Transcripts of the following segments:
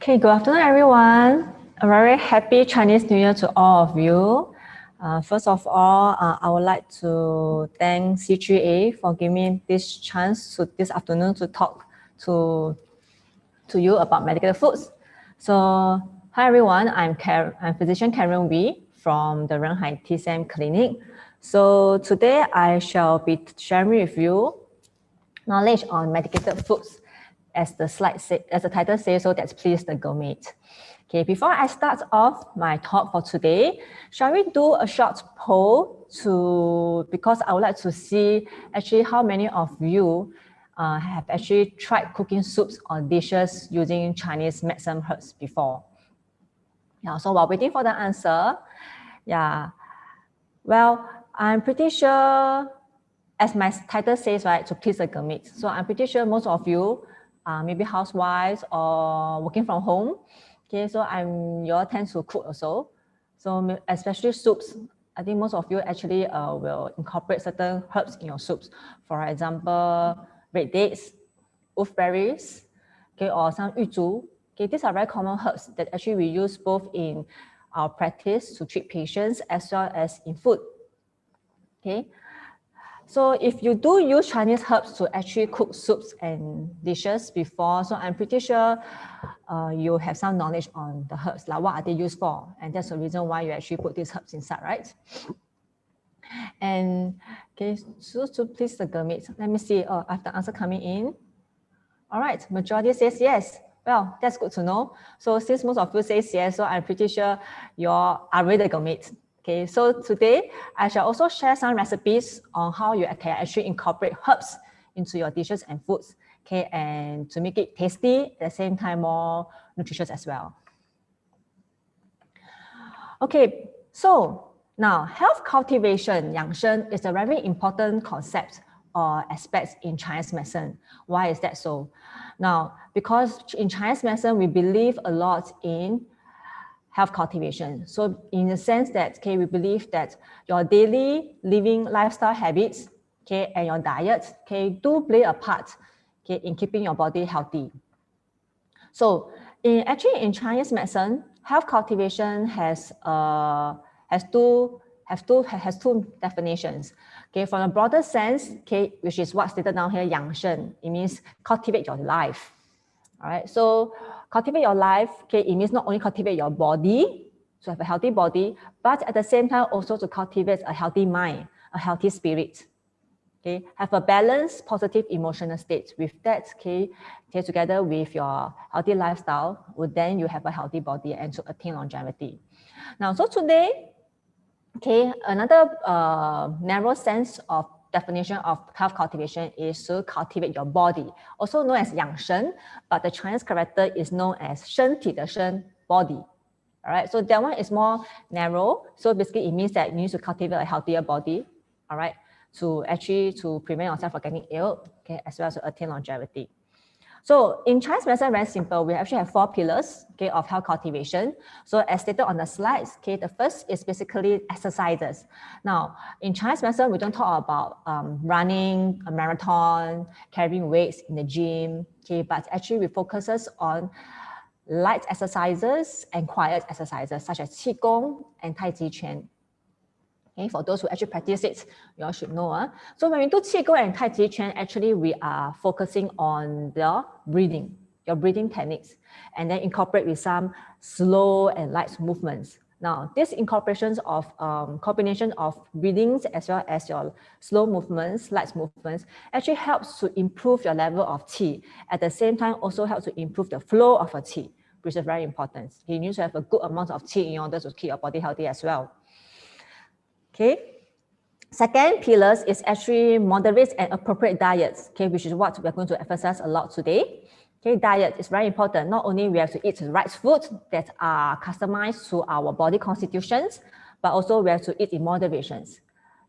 Okay, good afternoon, everyone. A very happy Chinese New Year to all of you. First of all, I would like to thank C3A for giving me this chance this afternoon to talk to you about medical foods. So, hi everyone, I'm physician Karen Wee from the Renhai TCM Clinic. So today I shall be sharing with you knowledge on medicated foods, as the title says, so that's please the gourmet. Okay, before I start off my talk for today, shall we do a short poll because I would like to see actually how many of you have actually tried cooking soups or dishes using Chinese medicine herbs before. Yeah, so while waiting for the answer, yeah, well, I'm pretty sure, as my title says, right, to please the gourmet. So I'm pretty sure most of you maybe housewives or working from home. Okay, so you all tend to cook also. So especially soups, I think most of you actually will incorporate certain herbs in your soups. For example, red dates, wolfberries, okay, or some yuzhu. Okay, these are very common herbs that actually we use both in our practice to treat patients as well as in food. Okay. So if you do use Chinese herbs to actually cook soups and dishes before, so I'm pretty sure you have some knowledge on the herbs, like what are they used for? And that's the reason why you actually put these herbs inside, right? And okay, so please the gourmet. Let me see, I have the answer coming in. All right, majority says yes. Well, that's good to know. So since most of you says yes, so I'm pretty sure you are already the gourmet. Okay, so today I shall also share some recipes on how you can actually incorporate herbs into your dishes and foods, okay, and to make it tasty at the same time more nutritious as well. Okay, so now health cultivation, 养生, is a very important concept or aspects in Chinese medicine. Why is that so? Now, because in Chinese medicine, we believe a lot in health cultivation. So in the sense that, okay, we believe that your daily living lifestyle habits, okay, and your diet, okay, do play a part, okay, in keeping your body healthy. So actually in Chinese medicine, health cultivation has two definitions. Okay, from a broader sense, okay, which is what's stated down here, 养生, it means cultivate your life. All right, so cultivate your life, okay, it means not only cultivate your body, to have a healthy body, but at the same time also to cultivate a healthy mind, a healthy spirit. Okay, have a balanced, positive emotional state. With that, okay, together with your healthy lifestyle, then you have a healthy body and to attain longevity. Now, so today, okay, another narrow sense of definition of health cultivation is to cultivate your body, also known as 养生, but the Chinese character is known as 身体的身, body. All right, so that one is more narrow. So basically, it means that you need to cultivate a healthier body. All right, to prevent yourself from getting ill, okay, as well as to attain longevity. So in Chinese medicine, very simple. We actually have 4 pillars, okay, of health cultivation. So as stated on the slides, okay, the first is basically exercises. Now, in Chinese medicine, we don't talk about running a marathon, carrying weights in the gym, okay, but actually we focuses on light exercises and quiet exercises such as Qigong and Tai Chi Chuan. Okay, for those who actually practice it, you all should know. So when we do Qigong and Tai Chi Chuan, actually we are focusing on your breathing techniques, and then incorporate with some slow and light movements. Now, this incorporations of combination of breathings as well as your slow movements, light movements, actually helps to improve your level of qi. At the same time, also helps to improve the flow of your qi, which is very important. You need to have a good amount of qi in order to keep your body healthy as well. Okay. Second pillars is actually moderate and appropriate diets, okay, which is what we're going to emphasize a lot today. Okay, diet is very important. Not only we have to eat the right food that are customized to our body constitutions, but also we have to eat in moderations.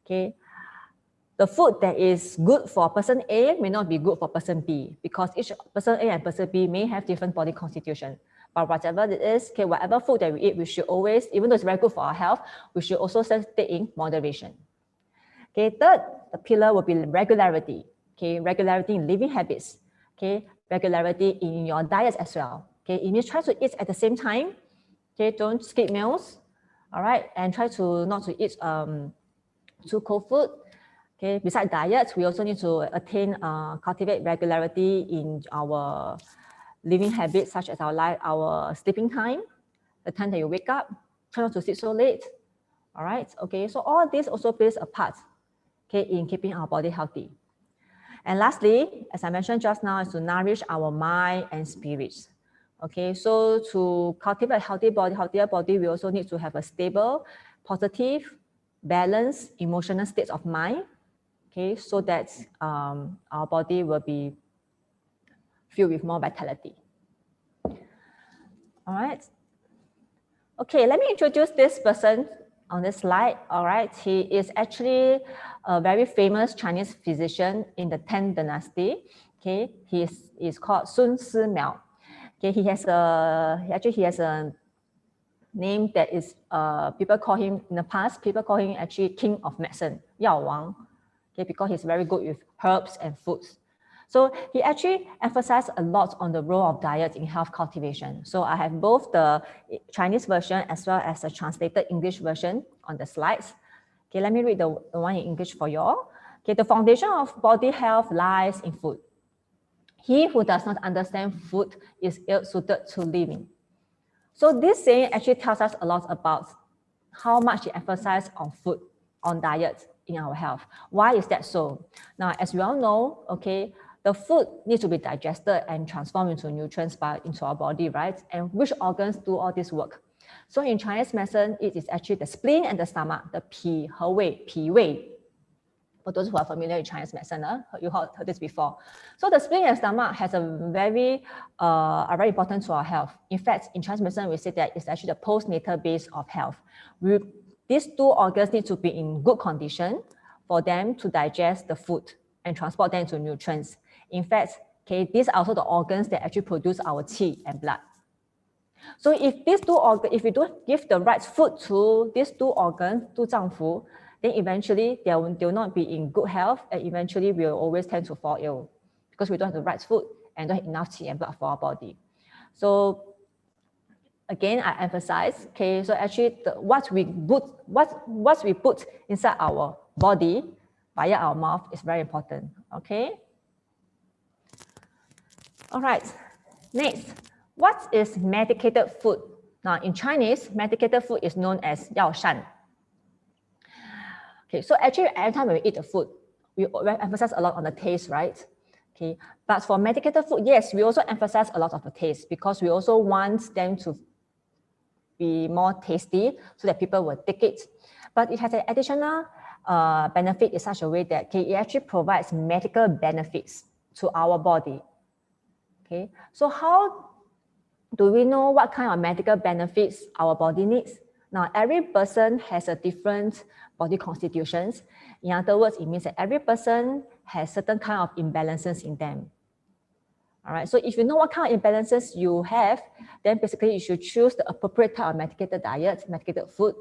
Okay, the food that is good for person A may not be good for person B, because each person A and person B may have different body constitution. But whatever it is, okay, whatever food that we eat, we should always, even though it's very good for our health, we should also stay in moderation. Okay, third, the pillar will be regularity. Okay, regularity in living habits. Okay, regularity in your diet as well. Okay, it means try to eat at the same time. Okay, don't skip meals. All right, and try to not to eat too cold food. Okay, besides diet, we also need to cultivate regularity in our living habits, such as our sleeping time, the time that you wake up. Try not to sleep so late. All right, okay, so all this also plays a part, okay, in keeping our body healthy. And lastly, as I mentioned just now, is to nourish our mind and spirits. Okay, so to cultivate a healthier body, we also need to have a stable, positive, balanced emotional state of mind. Okay, so that our body will be filled with more vitality. All right. Okay, let me introduce this person on this slide. All right, he is actually a very famous Chinese physician in the Tang Dynasty. Okay, he is called Sun Simiao. Okay, he has a name that is people call him in the past. People call him actually King of Medicine, Yao Wang. Okay, because he's very good with herbs and foods. So he actually emphasized a lot on the role of diet in health cultivation. So I have both the Chinese version as well as the translated English version on the slides. Okay, let me read the one in English for you all. Okay, the foundation of body health lies in food. He who does not understand food is ill-suited to living. So this saying actually tells us a lot about how much he emphasizes on food, on diet in our health. Why is that so? Now, as we all know, okay, the food needs to be digested and transformed into nutrients into our body, right? And which organs do all this work? So in Chinese medicine, it is actually the spleen and the stomach, the pi wei. For those who are familiar with Chinese medicine, you heard this before. So the spleen and stomach has are very important to our health. In fact, in Chinese medicine, we say that it's actually the postnatal base of health. These two organs need to be in good condition for them to digest the food and transport them to nutrients. In fact, okay, these are also the organs that actually produce our qi and blood. So if these two organs, if we don't give the right food to these two organs, to zangfu, then eventually they will not be in good health, and eventually we will always tend to fall ill because we don't have the right food and don't have enough qi and blood for our body. So again, I emphasize, okay, so actually what we put inside our body via our mouth is very important, okay? All right, next, what is medicated food? Now in Chinese, medicated food is known as yao shan. Okay, so actually every time we eat the food, we emphasize a lot on the taste, right? Okay, but for medicated food, yes, we also emphasize a lot of the taste because we also want them to be more tasty so that people will take it. But it has an additional benefit in such a way that it actually provides medical benefits to our body. Okay, so how do we know what kind of medical benefits our body needs? Now, every person has a different body constitutions. In other words, it means that every person has certain kind of imbalances in them. All right, so if you know what kind of imbalances you have, then basically you should choose the appropriate type of medicated diet, medicated food,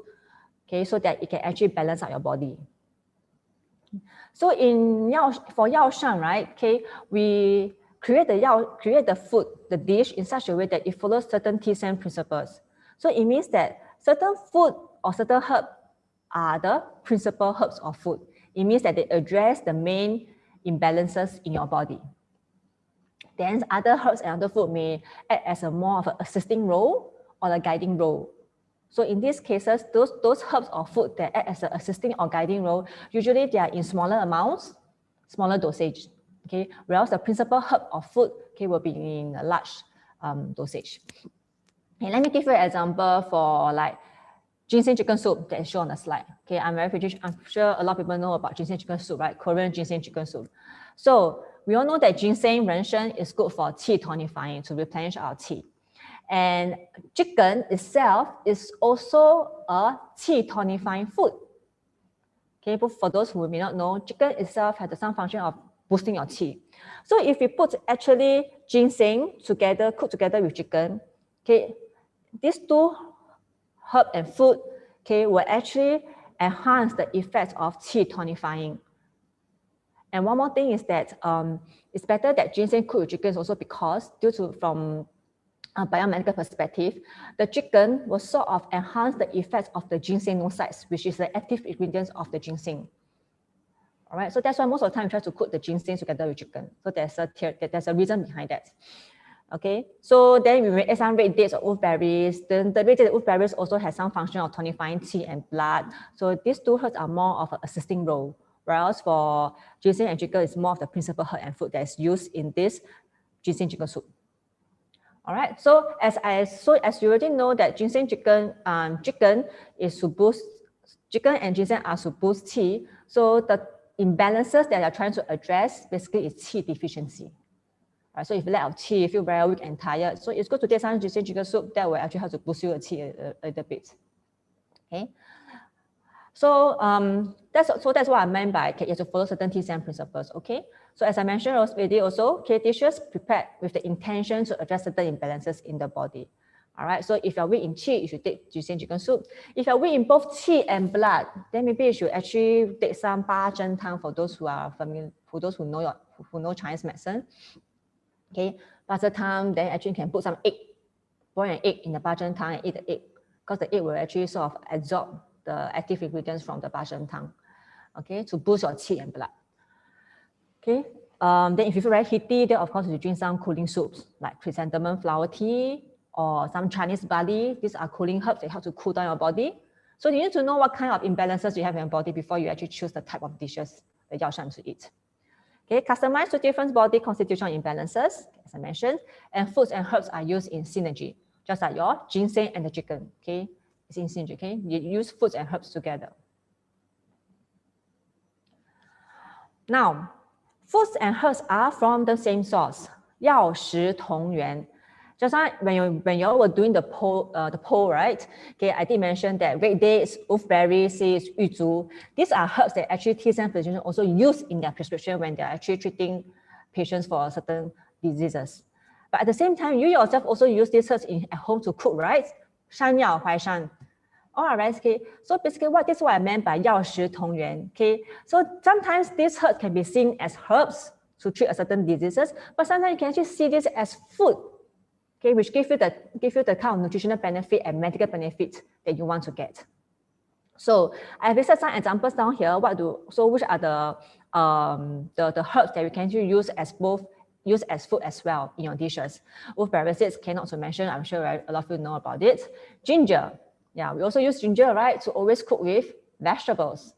okay, so that it can actually balance out your body. So for Yao Shan, right, okay, we create the food, the dish in such a way that it follows certain T-SAM principles. So it means that certain food or certain herb are the principal herbs of food. It means that they address the main imbalances in your body. Then other herbs and other food may act as a more of an assisting role or a guiding role. So in these cases, those herbs or food that act as an assisting or guiding role, usually they are in smaller amounts, smaller dosage. Okay, whereas the principal herb or food, okay, will be in a large dosage. Okay, let me give you an example for like ginseng chicken soup that is shown on the slide. Okay, I'm sure a lot of people know about ginseng chicken soup, right? Korean ginseng chicken soup. So we all know that ginseng renshen is good for qi tonifying, to replenish our qi. And chicken itself is also a qi tonifying food. Okay, but for those who may not know, chicken itself has some function of boosting your qi. So if we put actually ginseng together, cooked together with chicken, okay, these two herb and food, okay, will actually enhance the effect of qi tonifying. And one more thing is that it's better that ginseng cooked with chicken also because due to from biomedical perspective, the chicken will sort of enhance the effects of the ginsenosides, which is the active ingredients of the ginseng. All right, so that's why most of the time we try to cook the ginseng together with chicken. So there's a reason behind that. Okay, so then we add some red dates or wolfberries. Then the red dates and wolfberries also has some function of tonifying qi and blood. So these two herbs are more of an assisting role, whereas for ginseng and chicken, it's more of the principal herb and food that's used in this ginseng chicken soup. All right, so as you already know that ginseng chicken is to boost, chicken and ginseng are to boost qi. So the imbalances that you're trying to address basically is qi deficiency. Right, so if you lack of qi, you feel very weak and tired, so it's good to take some ginseng chicken soup that will actually help to boost your qi a little bit. Okay, so that's what I meant by you have to follow certain TCM principles. Okay, so as I mentioned already also, dishes prepared with the intention to address certain imbalances in the body. All right, so if you're weak in qi, you should take ginseng chicken soup. If you're weak in both qi and blood, then maybe you should actually take some ba zhen tang for those who are familiar, for those who know Chinese medicine. Okay, ba zhen tang, then actually you can put some egg, boil an egg in the ba zhen tang and eat the egg, because the egg will actually sort of absorb the active ingredients from the ba zhen tang, okay, to boost your qi and blood. Okay, then if you feel very heaty, then of course you drink some cooling soups like chrysanthemum flower tea or some Chinese barley. These are cooling herbs that help to cool down your body. So you need to know what kind of imbalances you have in your body before you actually choose the type of dishes that you shan to eat. Okay, customized to different body constitutional imbalances, as I mentioned, and foods and herbs are used in synergy, just like your ginseng and the chicken. Okay, it's in synergy. Okay, you use foods and herbs together. Now, foods and herbs are from the same source, 药食同源. Just like when you were doing the poll, right? Okay, I did mention that red dates, wolfberry seeds, yuzhu. These are herbs that actually TCM physicians also use in their prescription when they're actually treating patients for certain diseases. But at the same time, you yourself also use these herbs at home to cook, right? 山药淮山. All right, okay. So basically, this is what I meant by 药食同源. Okay, so sometimes these herbs can be seen as herbs to treat a certain diseases, but sometimes you can actually see this as food. Okay, which give you the kind of nutritional benefit and medical benefit that you want to get. So I have listed some examples down here. Which are the herbs that you can actually use as food as well in your dishes? Wolfberry seeds, not to mention, I'm sure a lot of you know about it. Ginger, yeah, we also use ginger, right, to always cook with vegetables.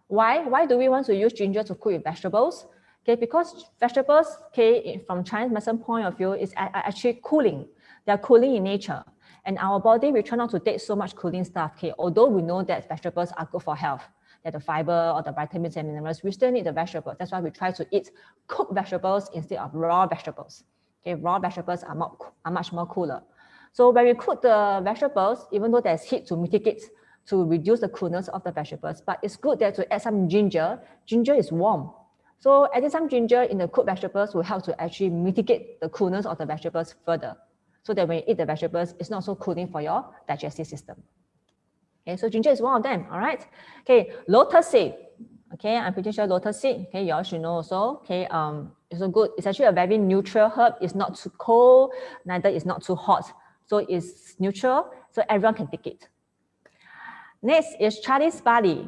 Why do we want to use ginger to cook with vegetables? Okay, because vegetables, okay, from Chinese medicine point of view, is actually cooling. They are cooling in nature. And our body, we try not to take so much cooling stuff, okay, although we know that vegetables are good for health, that the fiber or the vitamins and minerals, we still need the vegetables. That's why we try to eat cooked vegetables instead of raw vegetables. Okay, raw vegetables are much more cooler. So when we cook the vegetables, even though there's heat to mitigate, to reduce the coolness of the vegetables, but it's good there to add some ginger. Ginger is warm. So adding some ginger in the cooked vegetables will help to actually mitigate the coolness of the vegetables further, so that when you eat the vegetables, it's not so cooling for your digestive system. Okay, so ginger is one of them, all right? Okay, lotus seed. Okay, I'm pretty sure lotus seed, okay, you all should know also. Okay, it's so good. It's actually a very neutral herb. It's not too cold, neither is not too hot. So it's neutral, so everyone can take it. Next is Chinese barley.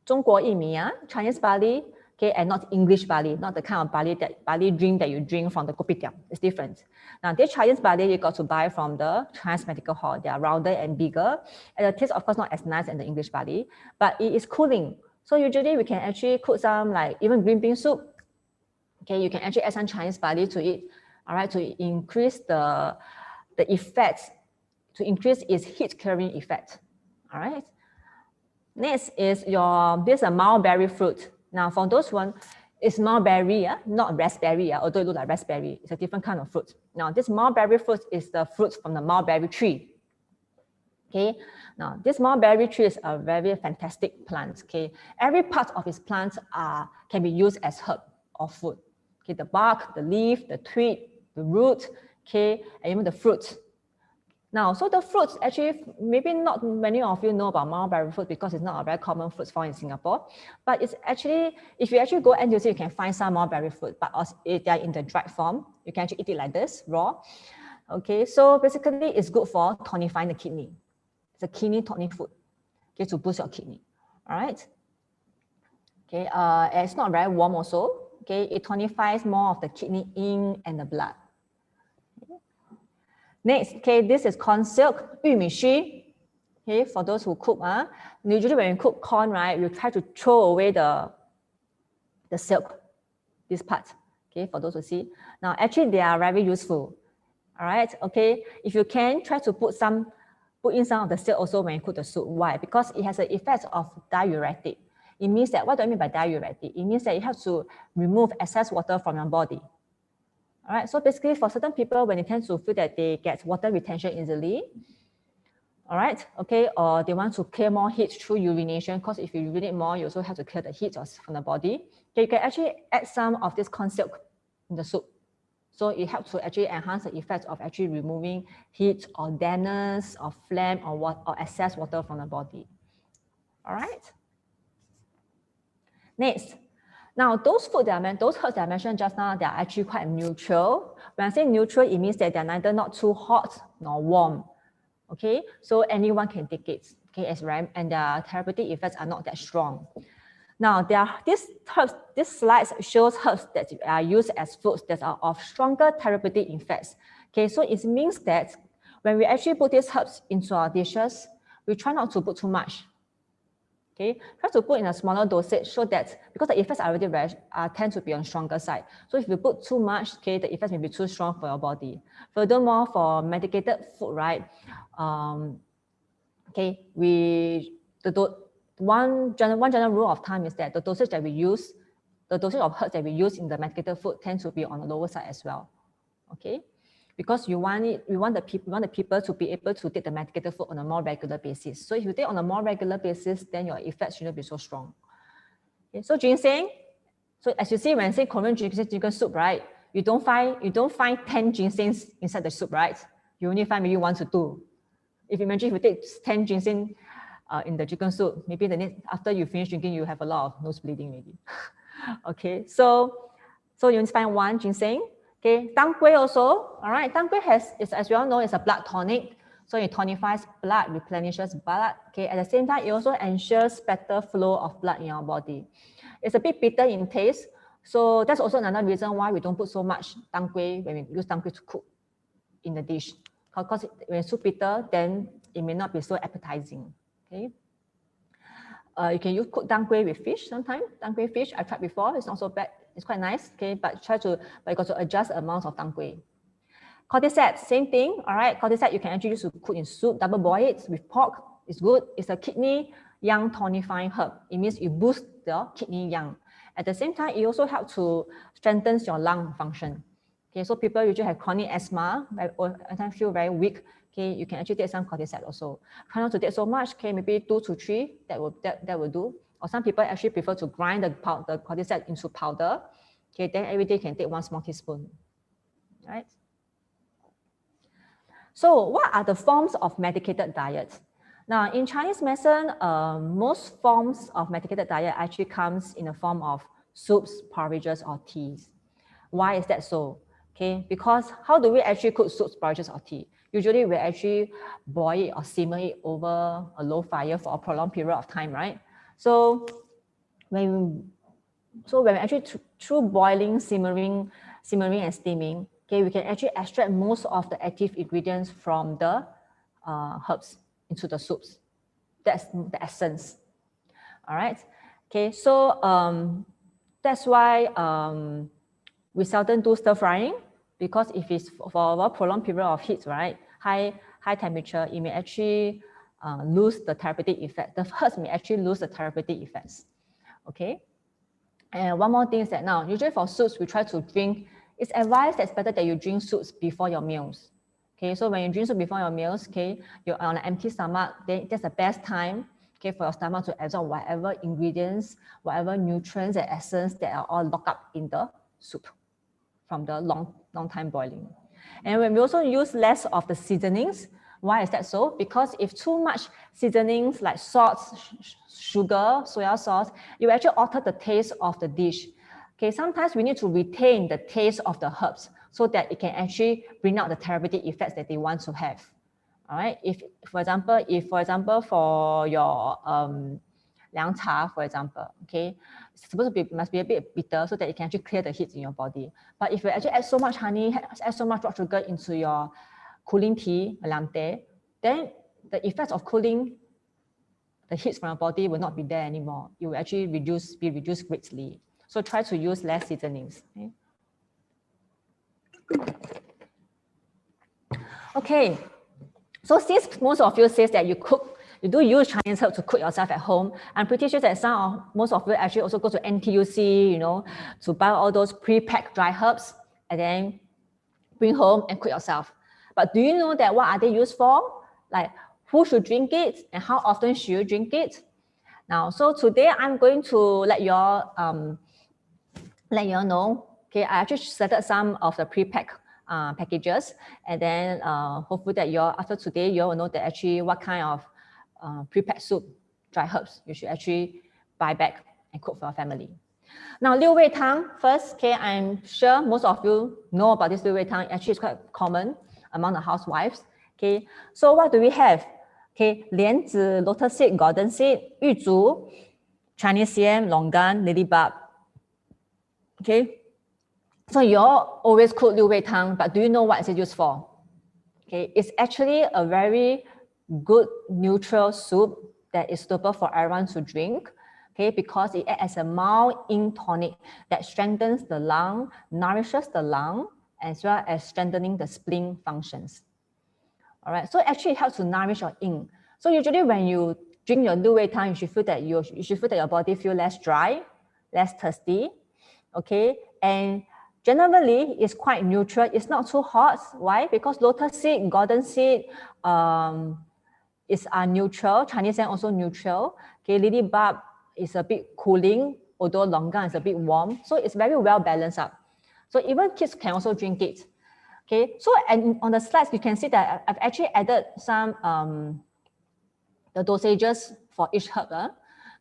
中国薏米, Chinese barley. Okay, and not English barley, not the kind of barley drink that you drink from the kopitiam. It's different. Now, this Chinese barley you got to buy from the Chinese medical hall. They are rounder and bigger. And the taste, of course, not as nice as the English barley, but it is cooling. So usually we can actually cook some like even green bean soup. Okay, you can actually add some Chinese barley to it. All right, to increase the effects, to increase its heat carrying effect. All right. Next is this is a mulberry fruit. Now, for those one, it's mulberry, not raspberry, although it looks like raspberry. It's a different kind of fruit. Now, this mulberry fruit is the fruit from the mulberry tree. Okay. Now, this mulberry tree is a very fantastic plant. Okay. Every part of its plant can be used as herb or food. Okay. The bark, the leaf, the twig, the root, okay, and even the fruit. Now, so the fruits, actually, maybe not many of you know about mulberry fruit because it's not a very common fruit found in Singapore. But it's actually, if you actually go NTUC, you can find some mulberry fruit, but also if they are in the dried form, you can actually eat it like this, raw. Okay, so basically it's good for tonifying the kidney. It's a kidney tonic food, okay, to boost your kidney. All right. Okay, it's not very warm also. Okay, it tonifies more of the kidney ink and the blood. Okay. Next, okay, this is corn silk, 玉米须. Okay, for those who cook, usually when you cook corn, right, you try to throw away the silk, this part. Okay, for those who see. Now, actually, they are very useful. All right, okay. If you can, try to put in some of the silk also when you cook the soup. Why? Because it has an effect of diuretic. It means that, what do I mean by diuretic? It means that you have to remove excess water from your body. All right, so basically for certain people, when they tend to feel that they get water retention easily, all right, okay, or they want to clear more heat through urination, because if you urinate more, you also have to clear the heat from the body. Okay, you can actually add some of this corn silk in the soup. So it helps to actually enhance the effect of actually removing heat or dampness or phlegm or excess water from the body. All right. Next, now those herbs that I mentioned just now, they are actually quite neutral. When I say neutral, it means that they're neither not too hot nor warm. Okay, so anyone can take it. Okay, and their therapeutic effects are not that strong. Now, this slide shows herbs that are used as foods that are of stronger therapeutic effects. Okay, so it means that when we actually put these herbs into our dishes, we try not to put too much. Okay, try to put in a smaller dosage so that, because the effects are already tend to be on stronger side. So if you put too much, okay, the effects may be too strong for your body. Furthermore, for medicated food, right? Okay, one general rule of thumb is that the dosage of herbs that we use in the medicated food tends to be on the lower side as well. Okay, because we want the people to be able to take the medicated food on a more regular basis. So if you take on a more regular basis, then your effects shouldn't be so strong. Okay, so ginseng. So as you see, when I say Korean ginseng soup, right? You don't find 10 ginsengs inside the soup, right? You only find maybe 1 to 2. If you imagine if you take 10 ginseng in the chicken soup, maybe after you finish drinking, you have a lot of nose bleeding maybe. Okay, so you find 1 ginseng. Okay, tang gui also. All right, tang gui as we all know, is a blood tonic. So it tonifies blood, replenishes blood. Okay, at the same time, it also ensures better flow of blood in our body. It's a bit bitter in taste. So that's also another reason why we don't put so much tang gui when we use tang gui to cook in the dish. Because when it's too bitter, then it may not be so appetizing. Okay. You can cook tang gui with fish sometimes. Tang gui fish, I tried before. It's not so bad. It's quite nice. Okay, but you got to adjust the amount of tang gui. Cordyceps, same thing. All right, cordyceps you can actually use to cook in soup, double boil it with pork. It's good. It's a kidney yang tonifying herb. It means you boost the kidney yang. At the same time, it also helps to strengthen your lung function. Okay, so people usually have chronic asthma, or sometimes feel very weak. Okay, you can actually take some cordyceps also. Try not to take so much. Okay, maybe 2 to 3. That will do. Or some people actually prefer to grind the cordyceps into powder. Okay, then every day you can take 1 small teaspoon. Right. So, what are the forms of medicated diet? Now, in Chinese medicine, most forms of medicated diet actually comes in the form of soups, porridges, or teas. Why is that so? Okay, because how do we actually cook soups, porridges, or tea? Usually, we actually boil it or simmer it over a low fire for a prolonged period of time, right? So when we actually through boiling, simmering, and steaming, okay, we can actually extract most of the active ingredients from the herbs into the soups. That's the essence. All right. Okay, so that's why we seldom do stir frying, because if it's for a prolonged period of heat, right, high temperature, it may actually lose the therapeutic effect. The herbs may actually lose the therapeutic effects. Okay. And one more thing is that now, usually for soups, we try to drink. It's advised that it's better that you drink soups before your meals. Okay, so when you drink soup before your meals, okay, you're on an empty stomach, then that's the best time, okay, for your stomach to absorb whatever ingredients, whatever nutrients and essence that are all locked up in the soup from the long time boiling. And when we also use less of the seasonings, why is that so? Because if too much seasonings like salt, sugar, soya sauce, you actually alter the taste of the dish. Okay, sometimes we need to retain the taste of the herbs. so that it can actually bring out the therapeutic effects that they want to have. All right. If for example, for your liang cha, for example, okay, it's supposed to be must be a bit bitter so that it can actually clear the heat in your body. But if you actually add so much honey, add so much rock sugar into your cooling tea, liang teh, then the effects of cooling the heat from your body will not be there anymore. It will actually be reduced greatly. So try to use less seasonings. Okay. So since most of you says that you do use Chinese herb to cook yourself at home, I'm pretty sure that most of you actually also go to NTUC, you know, to buy all those pre-packed dry herbs and then bring home and cook yourself. But do you know that what are they used for? Like who should drink it and how often should you drink it? Now, so today I'm going to let you all know. Okay, I actually selected some of the pre-packed packages, and then hopefully that after today you will know that actually what kind of pre-packed soup, dry herbs you should actually buy back and cook for your family. Now, Liu Wei Tang first. Okay, I'm sure most of you know about this Liu Wei Tang. Actually, it's quite common among the housewives. Okay, so what do we have? Okay, lianzi, lotus seed, golden seed, yuzhu, Chinese yam, longan, lilybulb. Okay. So you all always cook Liu Wei Tang, but do you know what is it used for? Okay, it's actually a very good neutral soup that is suitable for everyone to drink. Okay, because it acts as a mild yin tonic that strengthens the lung, nourishes the lung, as well as strengthening the spleen functions. All right, so actually it helps to nourish your yin. So usually when you drink your Liu Wei Tang, you should feel that your body feel less dry, less thirsty. Okay, and generally, it's quite neutral. It's not too hot. Why? Because lotus seed, golden seed is neutral. Chinese yam also neutral. Okay, lilybulb is a bit cooling, although longan is a bit warm. So it's very well balanced up. So even kids can also drink it. Okay, so and on the slides, you can see that I've actually added some the dosages for each herb.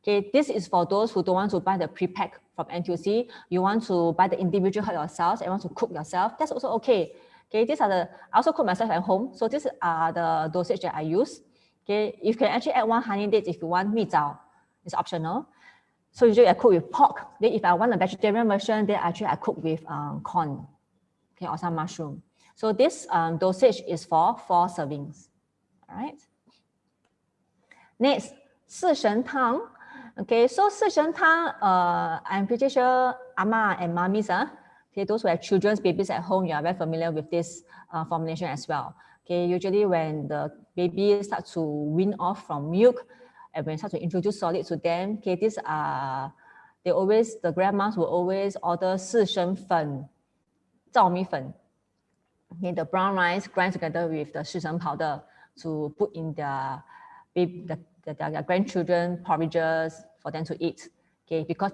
Okay, this is for those who don't want to buy the pre-pack from NTUC. You want to buy the individual herb yourself and want to cook yourself. That's also okay. Okay, these are I also cook myself at home. So these are the dosage that I use. Okay, you can actually add 1 honey date if you want. Mi zao, it's optional. So usually I cook with pork. Then if I want a vegetarian version, then actually I cook with corn, okay, or some mushroom. So this dosage is for 4 servings. All right. Next, 四神汤. Okay, so 四神汤, I'm pretty sure Ama and Mummies, okay, those who have children's babies at home, you are very familiar with this formulation as well. Okay, usually when the baby starts to wean off from milk, and when you start to introduce solid to them, okay, the grandmas will always order 四神粉, 糙米粉. Okay, the brown rice grind together with the 四神 powder to put in their grandchildren porridges for them to eat. Okay, because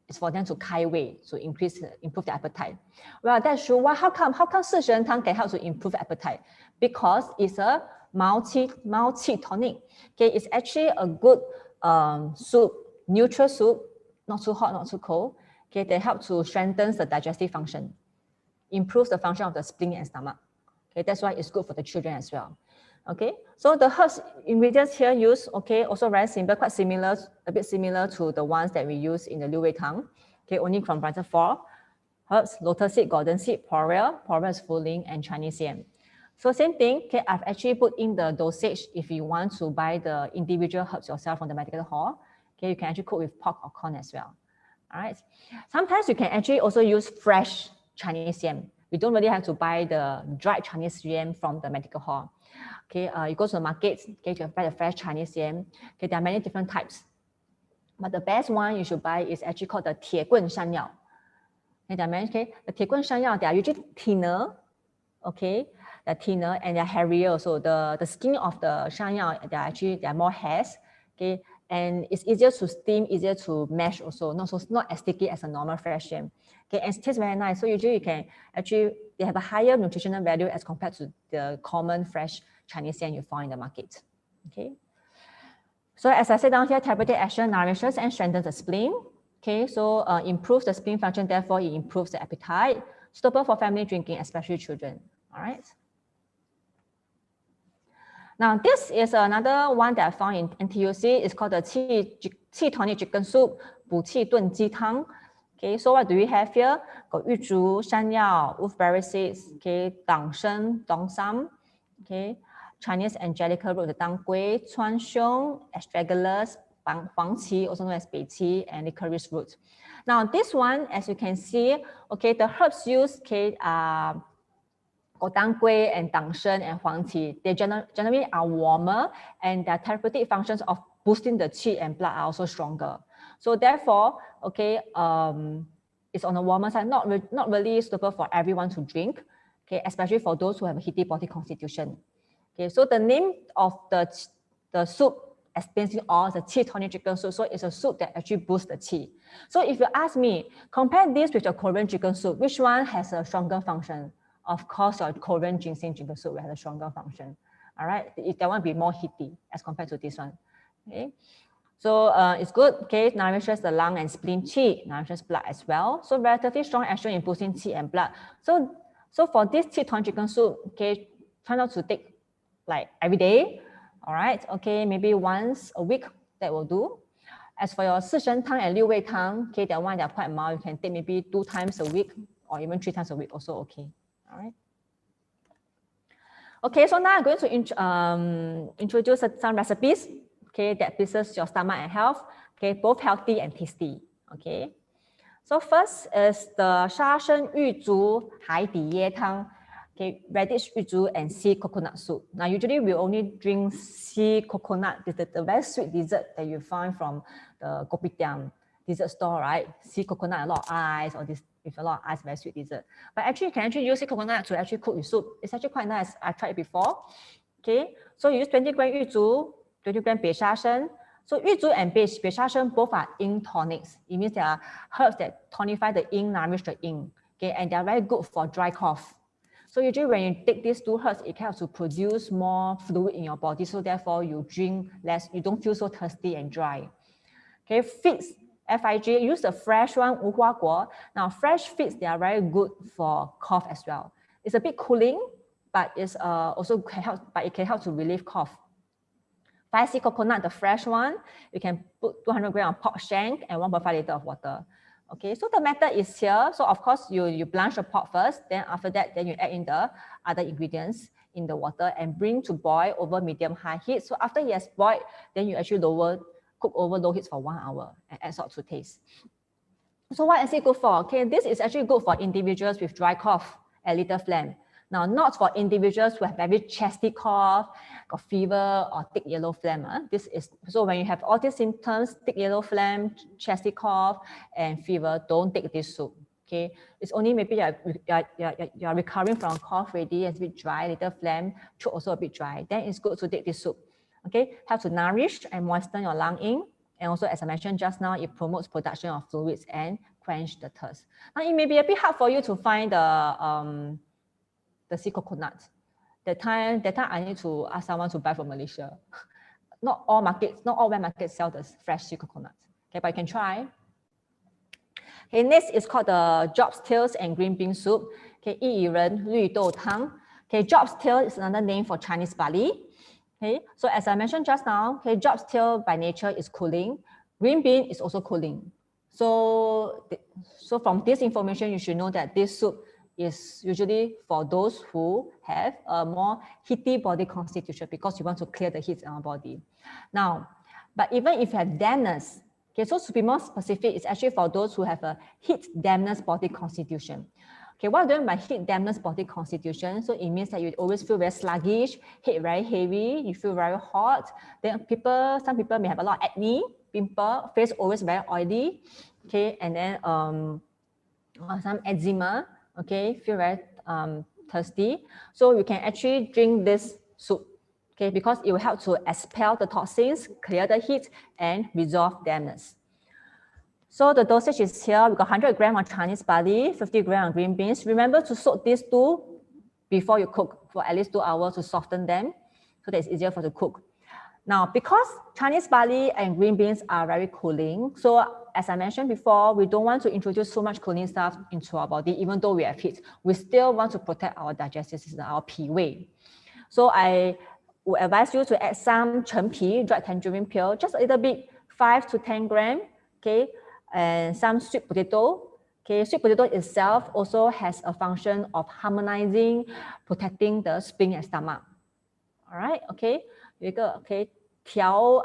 it's for them to 开胃, so improve their appetite. Well, that's true. How come 四神汤 can help to improve appetite? Because it's a mild qi tonic. Okay, it's actually a good soup, neutral soup, not too hot, not too cold. Okay, they help to strengthen the digestive function, improves the function of the spleen and stomach. Okay, that's why it's good for the children as well. Okay, so the herbs ingredients here used, okay, also very simple, quite similar, a bit similar to the ones that we use in the Liu Wei Tang. Okay, only comprised 4 herbs: lotus seed, golden seed, porrel is fuling, and Chinese yam. So same thing, okay, I've actually put in the dosage if you want to buy the individual herbs yourself from the medical hall. Okay, you can actually cook with pork or corn as well. All right. Sometimes you can actually also use fresh Chinese yam. We don't really have to buy the dried Chinese yam from the medical hall. Okay, you go to the market, okay, to buy the fresh Chinese yam. Okay, there are many different types, but the best one you should buy is actually called the 铁棍山药. Okay, the 铁棍山药, they are usually thinner. Okay, they're thinner and they're hairier also. The skin of the 山药, they are more hairs. Okay, and it's easier to steam, easier to mash also. Not as sticky as a normal fresh yam. Okay, and it tastes very nice. So usually you can actually, they have a higher nutritional value as compared to the common fresh Chinese yam you find in the market. Okay. So as I said down here, therapeutic action nourishes and strengthens the spleen. Okay, so improves the spleen function, therefore it improves the appetite. suitable for family drinking, especially children. All right. Now, this is another one that I found in NTUC. It's called the qi tonic chicken soup, 补气炖鸡汤. Okay, so what do we have here? Got 玉竹, 山药, wolfberry seeds, okay, 党参, dongsam, okay, Chinese angelica root, the dang gui, chuan xiong, astragalus, huang qi, also known as bei qi, and licorice root. Now, this one, as you can see, okay, the herbs used, okay, dang gui and dangshen and huang qi, they generally are warmer, and their therapeutic functions of boosting the qi and blood are also stronger. So therefore, okay, it's on the warmer side, not really suitable for everyone to drink, okay, especially for those who have a heaty body constitution. Okay, so the name of the soup explains it all, the qi tonic chicken soup. So it's a soup that actually boosts the qi. So if you ask me, compare this with the Korean chicken soup, which one has a stronger function? Of course, your Korean ginseng chicken soup will have a stronger function. All right, that one will be more heaty as compared to this one. Okay, so it's good. Okay, nourishes the lung and spleen qi, nourishes blood as well. So relatively strong action in boosting qi and blood. So for this qi tonic chicken soup, okay, try not to take like every day. All right, okay, maybe once a week, that will do. As for your 四神汤 and 六味汤, okay, that one, they're quite mild. You can take maybe 2 times a week or even 3 times a week, also okay. All right. Okay, so now I'm going to introduce some recipes, okay, that pleases your stomach and health, okay, both healthy and tasty, okay. So first is the 沙参玉竹海底椰汤, okay, radish, yuzu, and sea coconut soup. Now, usually we only drink sea coconut, the very sweet dessert that you find from the kopitiam dessert store, right? Sea coconut, a lot of ice, or this with a lot of ice, very sweet dessert. But actually, you can actually use sea coconut to actually cook your soup. It's actually quite nice. I tried it before. Okay, so you use 20 gram yuzu, 20 gram 北沙参. So yuzu and 北沙参 both are yin tonics. It means they are herbs that tonify the yin, nourish the yin. Okay, and they are very good for dry cough. So usually when you take these 2 herbs, it helps to produce more fluid in your body. So therefore you drink less, you don't feel so thirsty and dry. Okay, figs, FIG, use the fresh one, 无花果. Now fresh figs, they are very good for cough as well. It's a bit cooling, but it's also can help, but it can help to relieve cough. 5C coconut, the fresh one, you can put 200 grams of pork shank and 1.5 liter of water. Okay, so the method is here. So of course, you blanch the pork first. Then after that, then you add in the other ingredients in the water and bring to boil over medium-high heat. So after it has boiled, then you actually cook over low heat for 1 hour and add salt to taste. So what is it good for? Okay, this is actually good for individuals with dry cough and little phlegm. Now, not for individuals who have very chesty cough, got fever, or thick yellow phlegm. This is so when you have all these symptoms, thick yellow phlegm, chesty cough, and fever, don't take this soup. Okay, it's only maybe you're recovering from a cough already, it's a bit dry, little phlegm, throat also a bit dry. Then it's good to take this soup. Okay, help to nourish and moisten your lung in, and also as I mentioned just now, it promotes production of fluids and quench the thirst. Now it may be a bit hard for you to find the sea coconut. That time I need to ask someone to buy from Malaysia. Not all wet markets sell the fresh sea coconut. Okay, but you can try. Okay, next is called the Job's Tails and Green Bean Soup. Okay, 薏苡仁绿豆汤. Okay, Job's Tail is another name for Chinese barley. Okay, so as I mentioned just now, okay, Job's Tail by nature is cooling. Green bean is also cooling. So from this information, you should know that this soup is usually for those who have a more heaty body constitution because you want to clear the heat in our body. Now, but even if you have dampness, okay, so to be more specific, it's actually for those who have a heat dampness body constitution. Okay, what do I mean by heat dampness body constitution? So it means that you always feel very sluggish, head very heavy, you feel very hot. Then some people may have a lot of acne, pimple, face always very oily, okay, and then some eczema. Okay, feel very thirsty. So you can actually drink this soup, okay, because it will help to expel the toxins, clear the heat, and resolve dampness. So the dosage is here. We got 100 grams of Chinese barley, 50 grams of green beans. Remember to soak these 2 before you cook for at least 2 hours to soften them, so that it's easier for the cook. Now, because Chinese barley and green beans are very cooling, so as I mentioned before, we don't want to introduce so much cooling stuff into our body, even though we have heat. We still want to protect our digestive system, our pi wei. So I would advise you to add some chen pi, dried tangerine peel, just a little bit, 5 to 10 grams, okay, and some sweet potato. Okay, sweet potato itself also has a function of harmonizing, protecting the spleen and stomach. All right, okay. 有一个可以调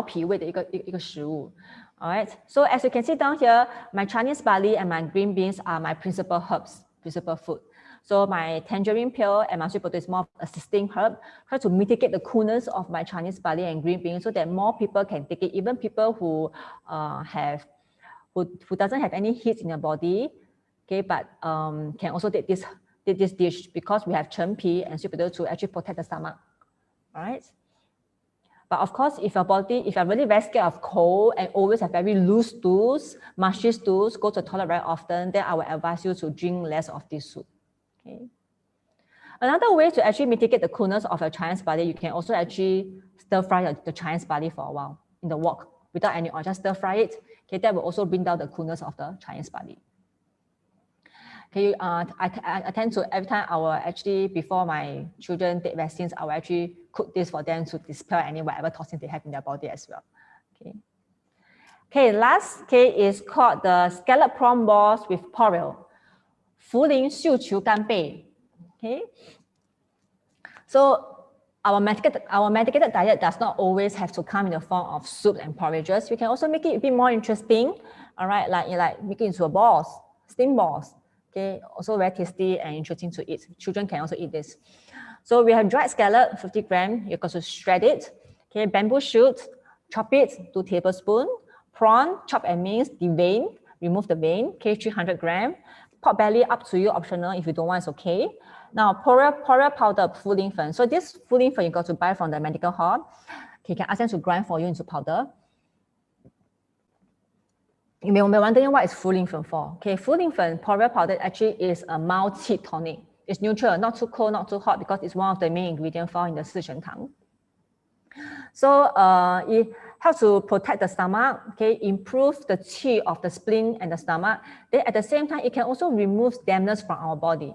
脾胃的一个食物。All right. So as you can see down here, my Chinese barley and my green beans are my principal herbs, principal food. So my tangerine peel and my sweet potato is more of assisting herb. Try to mitigate the coolness of my Chinese barley and green beans so that more people can take it. Even people who who doesn't have any heat in their body, okay, but can also take this dish because we have chen pi and sweet potato to actually protect the stomach. All right. But of course, if you're really very scared of cold and always have very loose stools, mushy stools, go to the toilet very often, then I will advise you to drink less of this soup. Okay. Another way to actually mitigate the coolness of your Chinese barley, you can also actually stir fry the Chinese barley for a while in the wok without any oil, just stir fry it. Okay, that will also bring down the coolness of the Chinese barley. Okay, I tend to, every time I will actually, before my children take vaccines, I will actually cook this for them to dispel any whatever toxins they have in their body as well. Okay. Okay, last is called the scallop prawn balls with porridge. 茯苓秀球干贝. Okay. So our medicated diet does not always have to come in the form of soup and porridges. You can also make it a bit more interesting. All right, like make it into a balls, steam balls. Okay, also very tasty and interesting to eat. Children can also eat this. So we have dried scallop, 50 grams. You're going to shred it. Okay, bamboo shoot, chop it, 2 tablespoons. Prawn, chop and mince, devein, remove the vein. Okay, 300 grams. Pork belly, up to you, optional. If you don't want, it's okay. Now, porridge powder, 茯苓粉. So this 茯苓粉you got to buy from the medical hall. Okay, you can ask them to grind for you into powder. You may be wondering what is 茯苓粉 for. Okay, 茯苓粉 porridge powder actually is a mild heat tonic. It's neutral, not too cold, not too hot, because it's one of the main ingredients found in the Sichuan Tang. So it helps to protect the stomach, okay, improve the qi of the spleen and the stomach. Then at the same time, it can also remove dampness from our body.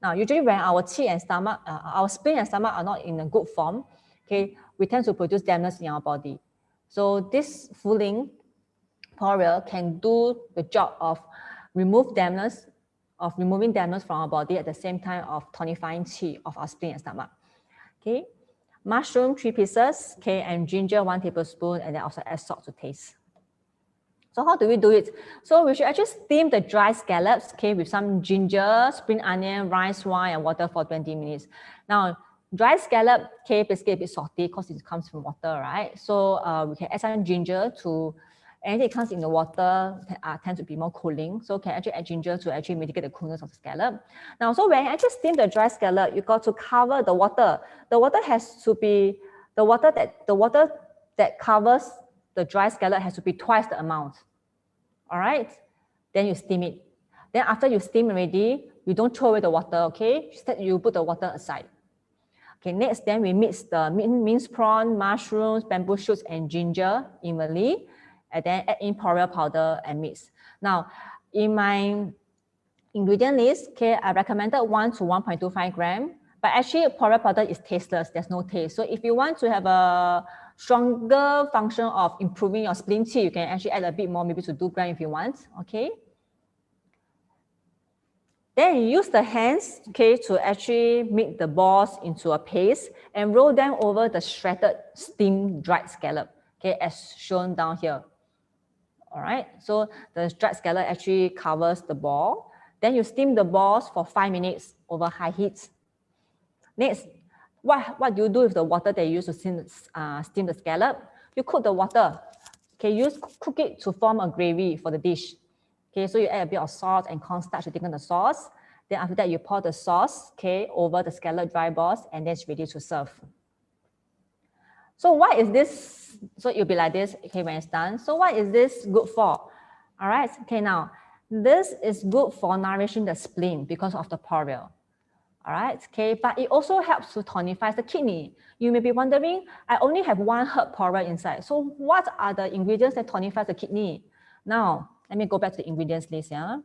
Now, usually when our qi and stomach, our spleen and stomach are not in a good form, okay, we tend to produce dampness in our body. So this茯苓porridge can do the job of removing dampness from our body at the same time of tonifying qi of our spleen and stomach. Okay, mushroom 3 pieces, okay, and ginger 1 tablespoon, and then also add salt to taste. So how do we do it? So we should actually steam the dry scallops, okay, with some ginger, spring onion, rice wine, and water for 20 minutes. Now, dry scallop, okay, basically a bit salty because it comes from water, right? So we can add some ginger to, anything that comes in the water tends to be more cooling. So can actually add ginger to actually mitigate the coolness of the scallop. Now, so when you actually steam the dry scallop, you got to cover the water. The water has to be, the water that covers the dry scallop has to be twice the amount. All right, then you steam it. Then after you steam already, you don't throw away the water, okay? Instead, you put the water aside. Okay, next, then we mix the minced prawn, mushrooms, bamboo shoots, and ginger evenly, and then add in porridge powder and mix. Now, in my ingredient list, okay, I recommended 1 to 1.25 grams, but actually porridge powder is tasteless, there's no taste. So if you want to have a stronger function of improving your spleen qi, you can actually add a bit more, maybe to 2 grams if you want, okay? Then you use the hands, okay, to actually make the balls into a paste and roll them over the shredded steamed dried scallop, okay, as shown down here. All right, so the dried scallop actually covers the ball. Then you steam the balls for 5 minutes over high heat. Next, what do you do with the water that you use to steam the scallop? You cook the water, okay, cook it to form a gravy for the dish. Okay, so you add a bit of salt and cornstarch to thicken the sauce. Then after that, you pour the sauce, okay, over the scallop dry balls, and then it's ready to serve. So what is this? So it'll be like this, okay, when it's done. So what is this good for? All right, okay, now, this is good for nourishing the spleen because of the porridge. All right, okay, but it also helps to tonify the kidney. You may be wondering, I only have one herb poorer inside. So what are the ingredients that tonify the kidney? Now, let me go back to the ingredients list. Yeah?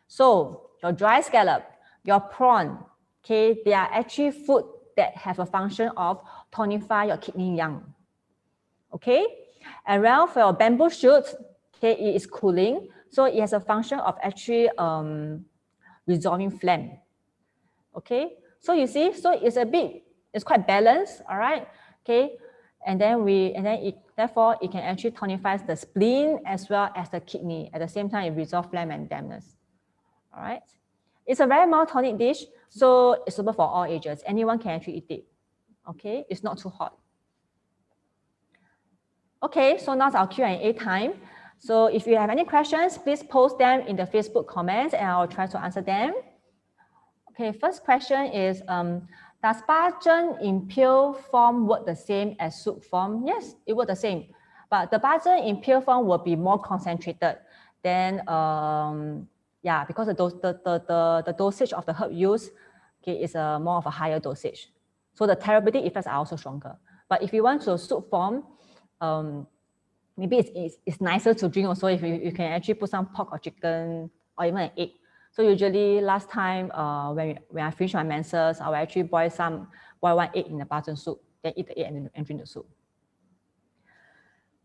So your dry scallop, your prawn, okay, they are actually food that have a function of tonify your kidney yang. Okay, and well, for your bamboo shoot, okay, it is cooling. So it has a function of actually resolving phlegm. Okay, so you see, so it's quite balanced, all right, okay, and then therefore it can actually tonify the spleen as well as the kidney. At the same time, it resolves phlegm and dampness, all right. It's a very mild tonic dish, so it's suitable for all ages. Anyone can actually eat it, okay, it's not too hot. Okay, so now's our Q&A time. So if you have any questions, please post them in the Facebook comments and I'll try to answer them. Okay, first question is, does bajang in pill form work the same as soup form? Yes, it works the same, but the bajang in pill form will be more concentrated. Then, yeah, because the dosage of the herb used, okay, is more of a higher dosage. So the therapeutic effects are also stronger. But if you want to soup form, maybe it's nicer to drink also if you can actually put some pork or chicken or even an egg. So usually last time when I finish my menses, I will actually boil one egg in the bajang soup, then eat the egg and drink the soup.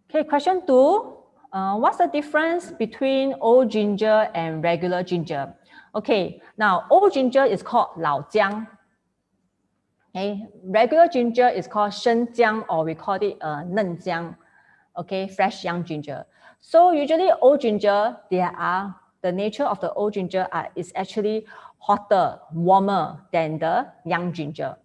Okay, question 2. What's the difference between old ginger and regular ginger? Okay, now old ginger is called lao jiang. Okay, regular ginger is called shen jiang, or we call it nen jiang. Okay, fresh young ginger. So usually old ginger, the nature of the old ginger is actually hotter, warmer than the young ginger.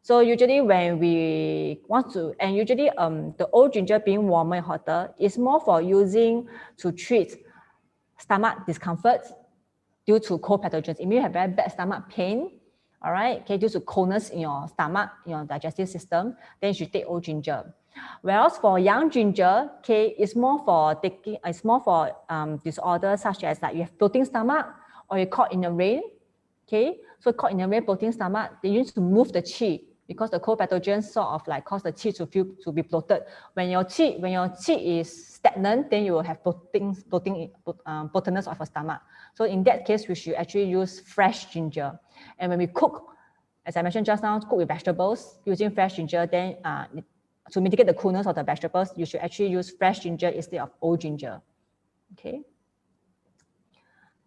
So usually when we want to, and usually the old ginger being warmer and hotter is more for using to treat stomach discomfort due to cold pathogens. If you have very bad stomach pain, all right, okay, due to coldness in your stomach, in your digestive system, then you should take old ginger. Whereas for young ginger, okay, it's more for disorders such as like you have bloating stomach or you're caught in the rain, okay. So caught in the rain, bloating stomach, they need to move the qi because the cold pathogens sort of like cause the qi to be bloated. When your qi is stagnant, then you will have bloatedness of your stomach. So in that case, we should actually use fresh ginger. And when we cook, as I mentioned just now, cook with vegetables using fresh ginger, then to mitigate the coolness of the vegetables, you should actually use fresh ginger instead of old ginger. Okay.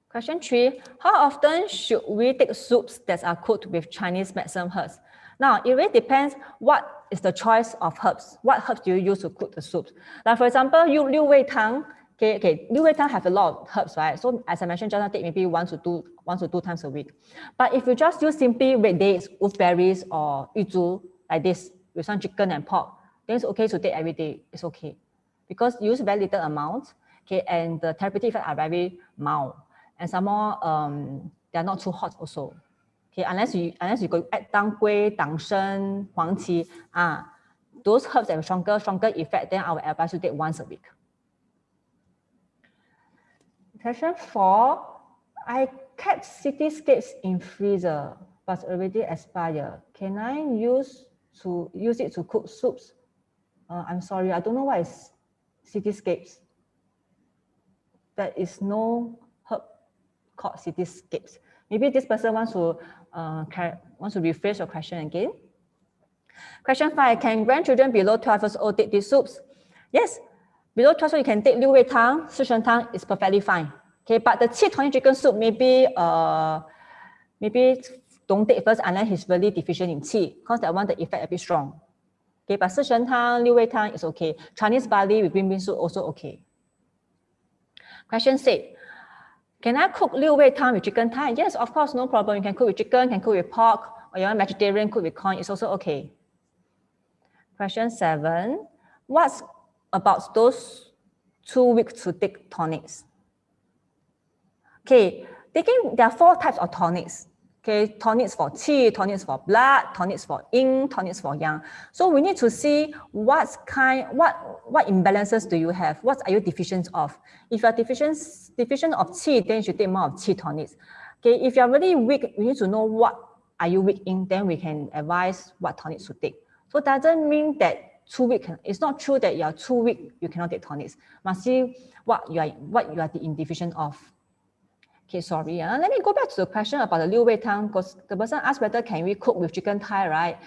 Question 3, how often should we take soups that are cooked with Chinese medicine herbs? Now, it really depends what is the choice of herbs. What herbs do you use to cook the soups? Like for example, Liu Wei Tang. Okay, Liu Wei Tang have a lot of herbs, right? So as I mentioned, just take maybe one to two times a week. But if you just use simply red dates, wolfberries, or yuzu like this with some chicken and pork, then it's okay to take every day. It's okay because you use very little amount. Okay, and the therapeutic effects are very mild. And some more, they are not too hot also. Okay, unless you go add dang gui, dang shen, huang qi, those herbs have stronger effect, then I will advise you take once a week. Question 4, I kept cityscapes in freezer, but already expired. Can I use it to cook soups? I'm sorry, I don't know what is cityscapes. There is no herb called cityscapes. Maybe this person wants to rephrase your question again. Question 5, can grandchildren below 12 years old take these soups? Yes, below 12 years old you can take Liu Wei Tang, Shishen Tang is perfectly fine. Okay, but the qi tonic chicken soup maybe don't take first unless he's really deficient in qi, because that one the effect a bit strong. Okay, but Shishen Tang, Liu Wei Tang is okay. Chinese barley with green bean soup also okay. Question 6. Can I cook Liu Wei Tang with chicken thigh? Yes, of course, no problem. You can cook with chicken, can cook with pork, or you want vegetarian, cook with corn, it's also okay. Question 7. What's about those 2 weeks to take tonics? Okay, there are 4 types of tonics. Okay, tonics for qi, tonics for blood, tonics for yin, tonics for yang. So we need to see what imbalances do you have? What are you deficient of? If you are deficient of qi, then you should take more of qi tonics. Okay, if you are really weak, you need to know what are you weak in, then we can advise what tonics to take. So it doesn't mean that too weak. It's not true that you are too weak, you cannot take tonics. Must see what you are deficient of. Okay, sorry. Let me go back to the question about the Liu Wei Tang, because the person asked whether can we cook with chicken thigh, right?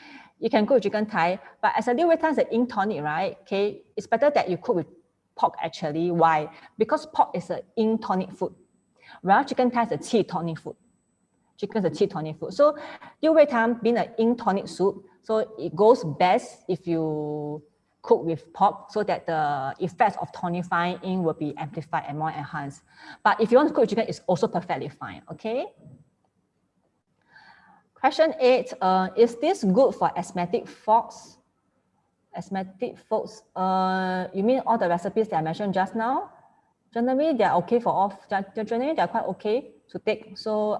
You can cook with chicken thigh, but as a Liu Wei Tang is an yin tonic, right? Okay, it's better that you cook with pork actually. Why? Because pork is a yin tonic food, while chicken thigh is a qi tonic food. Chicken is a qi tonic food. So Liu Wei Tang being a yin tonic soup, so it goes best if you cook with pork so that the effects of tonifying yin will be amplified and more enhanced. But if you want to cook with chicken, it's also perfectly fine, okay? Question 8, is this good for asthmatic folks? Asthmatic folks, you mean all the recipes that I mentioned just now? Generally, they're okay for all, generally they're quite okay to take. So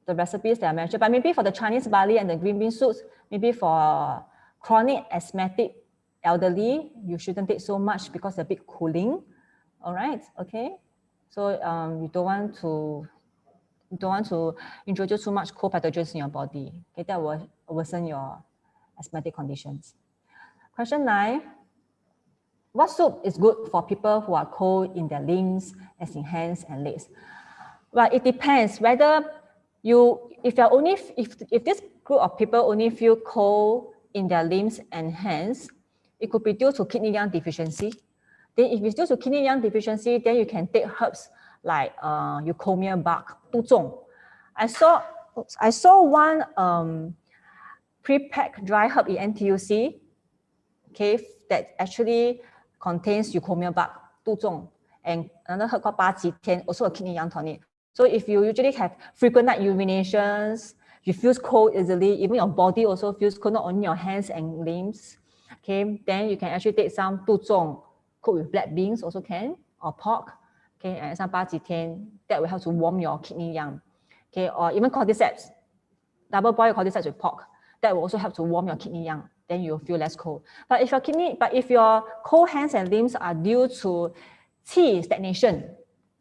the recipes that I mentioned, but maybe for the Chinese barley and the green bean soups, maybe for chronic asthmatic elderly, you shouldn't take so much because they're a bit cooling. All right, okay. So you don't want to introduce too much cold pathogens in your body. Okay, that will worsen your asthmatic conditions. Question 9. What soup is good for people who are cold in their limbs, as in hands and legs? Well, it depends whether if this group of people only feel cold in their limbs and hands, it could be due to kidney yang deficiency. Then if it's due to kidney yang deficiency, then you can take herbs like eucommia bark, 杜仲. I saw one pre-packed dry herb in NTUC, okay, that actually contains eucommia bark, 杜仲, and another herb called 八极天, also a kidney yang tonic. So if you usually have frequent night urinations, you feel cold easily, even your body also feels cold, not only your hands and limbs, okay, then you can actually take some 杜仲, cooked with black beans also can, or pork, okay, and some 八极天, that will help to warm your kidney yang, okay, or even cordyceps, double boil cordyceps with pork, that will also help to warm your kidney yang, then you'll feel less cold. But if your cold hands and limbs are due to qi stagnation,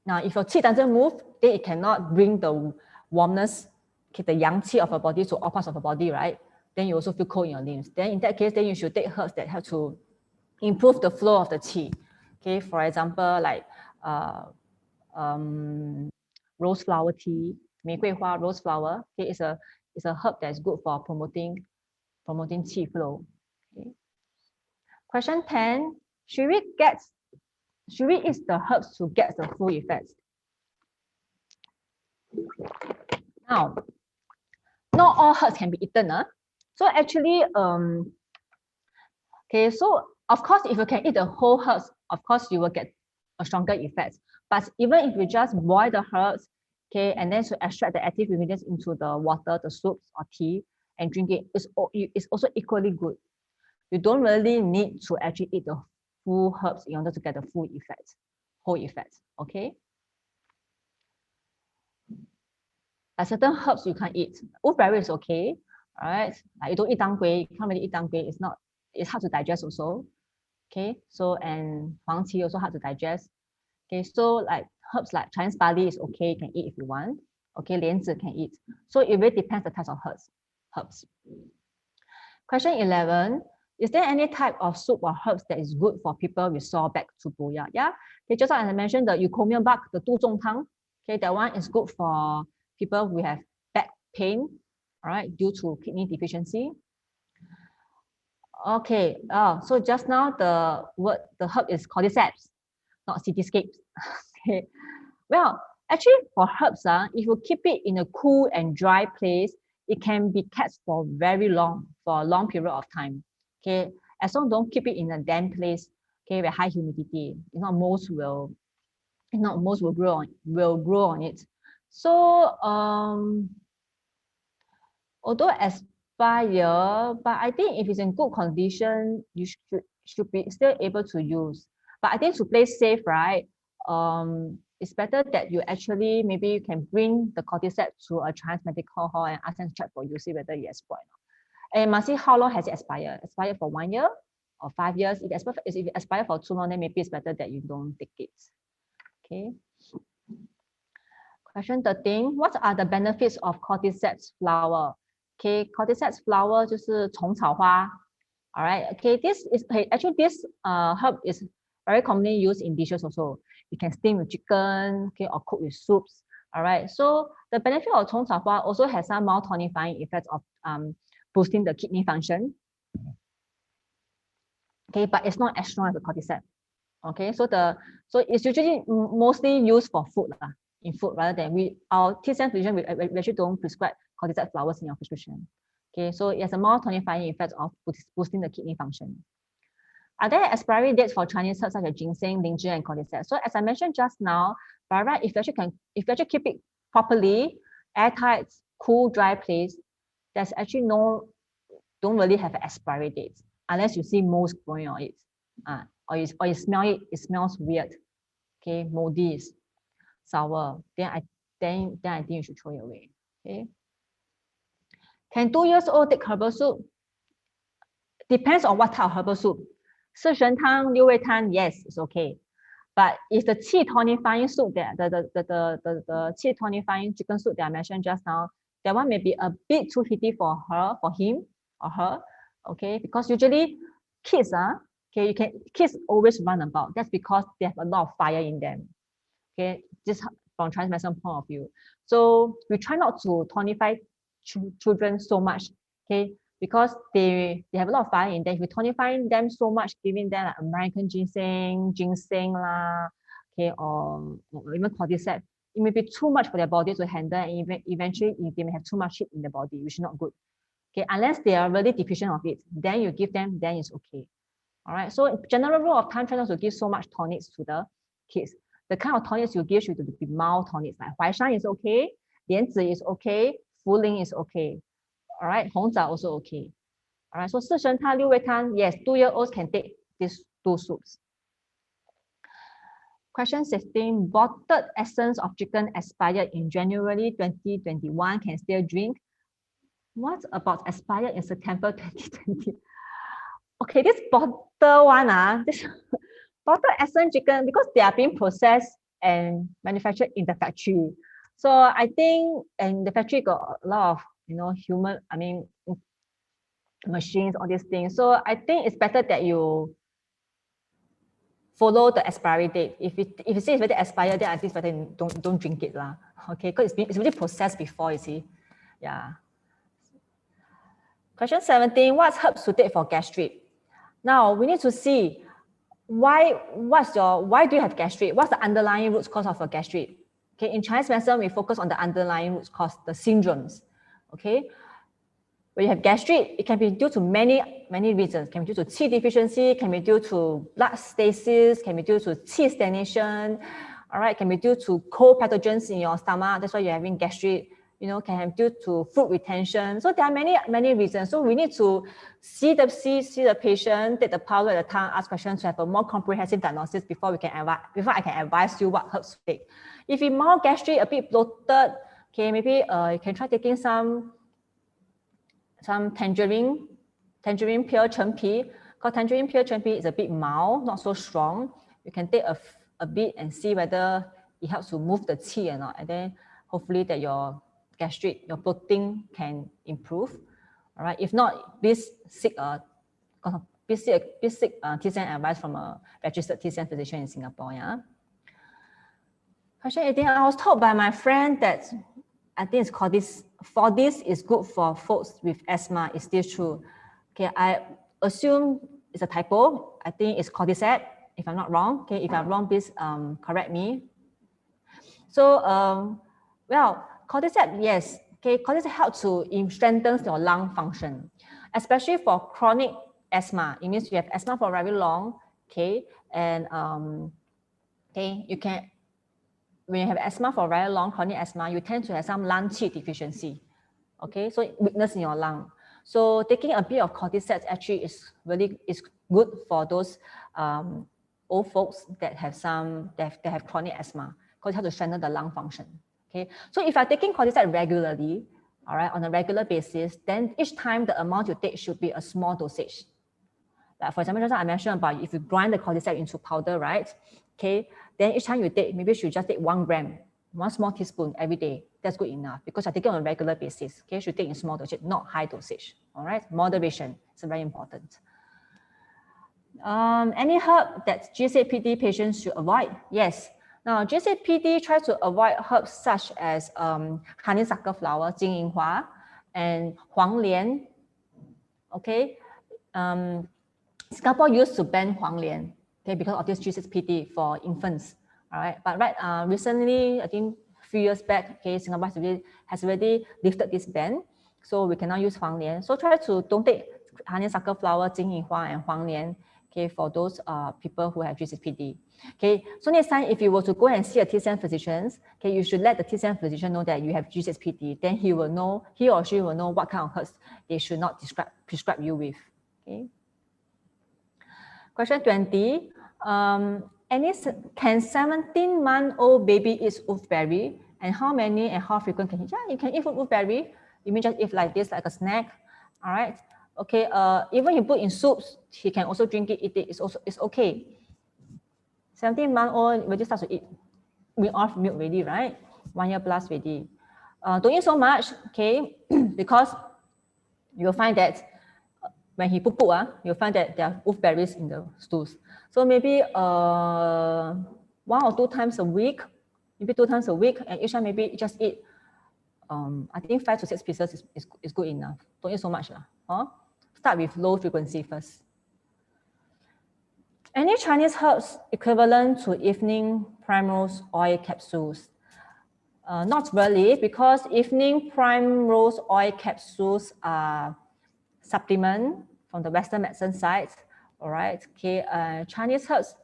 now if your qi doesn't move, then it cannot bring the warmness, okay, the yang qi of your body to all parts of your body, right? Then you also feel cold in your limbs. Then in that case, then you should take herbs that help to improve the flow of the qi. Okay, for example, like rose flower tea, 玫瑰花 rose flower. Okay, it's a herb that is good for promoting qi flow. Okay. Question 10: should we eat the herbs to get the full effects? Now, not all herbs can be eaten. So actually, okay, so of course, if you can eat the whole herbs, of course, you will get a stronger effect. But even if you just boil the herbs, okay, and then to extract the active ingredients into the water, the soups or tea, and drink it, it's also equally good. You don't really need to actually eat the full herbs in order to get the full effect, whole effect, okay? Like certain herbs you can't eat. Wolfberry is okay, all right? Like you don't eat dang gui, you can't really eat dang gui. It's hard to digest also, okay? So, and huang qi also hard to digest. Okay, so like herbs like Chinese barley is okay, you can eat if you want. Okay, 莲子 can eat. So it really depends the types of herbs. Question 11. Is there any type of soup or herbs that is good for people with sore back to booyah? Yeah, okay, just as I mentioned, the eucommia bark, the 杜仲汤, okay, that one is good for people who have back pain, all right, due to kidney deficiency. Okay, so just now the herb is cordyceps, not cityscapes. Okay, well, actually for herbs, if you keep it in a cool and dry place, it can be kept for a long period of time. Okay, as long as don't keep it in a damp place, okay, with high humidity. If not, mold will grow on it. So although expire, but I think if it's in good condition, you should be still able to use. But I think to play safe, right? It's better that you actually maybe you can bring the cordyceps to a Chinese medical hall and ask them to check for you, see whether it expired. And must see how long has it expired. Expired for 1 year or 5 years. If it expired for too long, then maybe it's better that you don't take it. Okay. Question 13. What are the benefits of cordyceps flower? Okay, cordyceps flower 就是虫草花. All right. Okay, this is actually this herb is very commonly used in dishes also. You can steam with chicken, okay, or cook with soups. All right. So the benefit of 虫草花 also has some mild tonifying effects of boosting the kidney function. Okay, but it's not as strong as the cordyceps. Okay, so it's usually mostly used for food in food rather than our TCM physician we actually don't prescribe cordyceps flowers in your prescription. Okay, so it has a more tonifying effect of boosting the kidney function. Are there expiry dates for Chinese herbs such as ginseng, lingzhi, and cordyceps? So as I mentioned just now, by right, if you actually keep it properly, airtight, cool, dry place, there's actually don't really have an expiry date unless you see mold growing on it. Or you smell it, it smells weird. Okay, moldy, sour. Then I think you should throw it away. Okay. Can 2 years old take herbal soup? Depends on what type of herbal soup. 四神汤, 六味汤, yes, it's okay. But if the qi tonifying soup, the qi tonifying chicken soup that I mentioned just now, that one may be a bit too heaty for him or her. Okay, because usually kids okay, kids always run about. That's because they have a lot of fire in them. Okay, just from Chinese medicine point of view. So we try not to tonify children so much. Okay, because they have a lot of fire in them. If we tonify them so much, giving them like American ginseng lah, okay, or even cordyceps, it may be too much for their body to handle, and eventually they may have too much heat in the body, which is not good. Okay, unless they are really deficient of it, then you give them, then it's okay. All right. So general rule of thumb, try not to give so much tonics to the kids. The kind of tonics you give should be mild tonics. Like Huaishan is okay, Lianzi is okay, Fuling is okay. All right, Hongzha also okay. All right. So 四神汤, 六味汤, yes, 2-year-olds can take these two soups. Question 16. Bottled essence of chicken expired in January 2021 can still drink. What about expired in September 2020? Okay, this bottle one, this bottled essence chicken, because they are being processed and manufactured in the factory. So I think, and the factory got a lot of, human, machines, all these things. So I think it's better that you follow the expiry date. If you say it's better expired, then I think it's better don't drink it lah. Okay, because it's really processed before, you see. Yeah. Question 17. What's herbs to take for gastric? Now we need to see why do you have gastric? What's the underlying root cause of a gastric? Okay, in Chinese medicine, we focus on the underlying root cause, the syndromes. Okay, when you have gastric, it can be due to many reasons. It can be due to qi deficiency, can be due to blood stasis, can be due to qi stagnation. All right, can be due to cold pathogens in your stomach. That's why you're having gastric. Can have due to food retention. So there are many reasons. So we need to see the patient, take the powder at the tongue, ask questions to have a more comprehensive diagnosis before I can advise you what herbs to take. If you mild gastric, a bit bloated, okay, maybe you can try taking some tangerine peel Chenpi. Because tangerine peel Chenpi is a bit mild, not so strong. You can take a bit and see whether it helps to move the qi or not, and then hopefully that your gastric, your bloating can improve. All right. If not, please seek TCM advice from a registered TCM physician in Singapore. Yeah. Question 18. I was told by my friend that I think it's called this. For this is good for folks with asthma. Is this true? Okay. I assume it's a typo. I think it's cordyceps. If I'm not wrong. Okay. If I'm wrong, please correct me. So well. Cordyceps, yes. Okay, cordyceps helps to strengthen your lung function, especially for chronic asthma. It means you have asthma for very long. Okay, and okay, when you have asthma for very long, chronic asthma, you tend to have some lung qi deficiency. Okay, so weakness in your lung. So taking a bit of cordyceps actually is good for those old folks that have chronic asthma, because it helps to strengthen the lung function. Okay, so if you're taking cordyceps regularly, all right, on a regular basis, then each time the amount you take should be a small dosage. Like for example, just I mentioned about if you grind the cordyceps into powder, right? Okay, then each time you take, maybe you should just take 1 gram. 1 small teaspoon every day. That's good enough because I take it on a regular basis. Okay, you should take in small dosage, not high dosage. All right, moderation is very important. Any herb that GSAPD patients should avoid? Yes. Now, GSAPD tries to avoid herbs such as honeysuckle flower, Jingyinghua, and Huanglian. Okay. Singapore used to ban Huanglian, okay, because of this GSAPD for infants. All right. But recently, I think a few years back, okay, Singapore has already lifted this ban. So we cannot use Huanglian. So try to don't take honeysuckle flower, Jingyinghua, and Huanglian. Okay, for those people who have GSAPD. Okay, so next time if you were to go and see a TCM physician, okay, you should let the TCM physician know that you have GSAPD. Then he or she will know what kind of herbs they should not prescribe you with. Okay. Question 20. Can 17-month-old baby eat wolfberry? And how many and how frequent can he? Yeah, you can eat wolfberry. You mean just eat like this, like a snack. All right. Okay. Even you put in soups, he can also drink it, eat it. It's okay. 17-month-old already starts to eat off milk already, right? 1 year plus already. Don't eat so much, okay? Because you'll find that when he poop, you'll find that there are wolfberries in the stools. So maybe 1 or 2 times a week, maybe 2 times a week, and each time maybe just eat. I think 5 to 6 pieces is good enough. Don't eat so much, huh? Start with low frequency first. Any Chinese herbs equivalent to evening primrose oil capsules? Not really, because evening primrose oil capsules are supplement from the Western medicine side. All right, okay. Chinese herbs.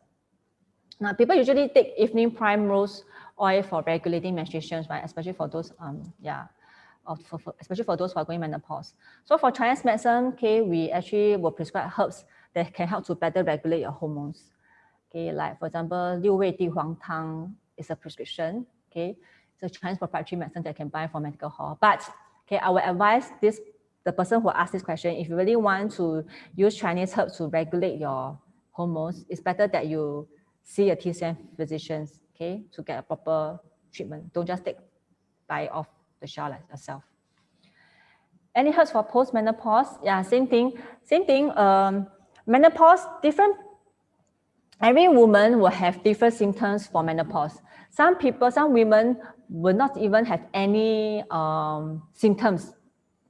Now, people usually take evening primrose oil for regulating menstruations, right? Especially for those, especially for those who are going menopause. So for Chinese medicine, okay, we actually will prescribe herbs that can help to better regulate your hormones. Okay, like for example, Liu Wei Di Huang Tang is a prescription. Okay, it's a Chinese proprietary medicine that can buy from medical hall. But okay, I will advise the person who asked this question, if you really want to use Chinese herbs to regulate your hormones, it's better that you see a TCM physician, okay, to get a proper treatment. Don't just buy off the shelf like yourself. Any herbs for post-menopause? Yeah, same thing. Menopause, different. Every woman will have different symptoms for menopause. Some women will not even have any symptoms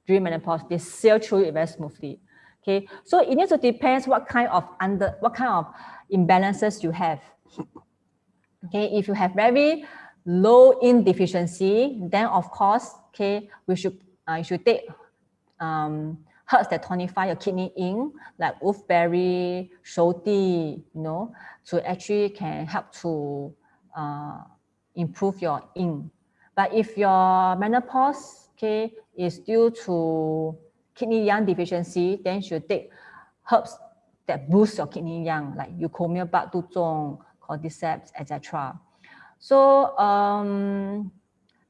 during menopause. They sail through it very smoothly. Okay, so it needs to depend what kind of imbalances you have. Okay, if you have very low yin deficiency, then of course, okay, you should take herbs that tonify your kidney yin, like wolfberry, shou-di, to actually can help to improve your yin. But if your menopause, okay, is due to kidney yang deficiency, then you should take herbs that boost your kidney yang, like eucommia bak duzong, cordyceps, etc. So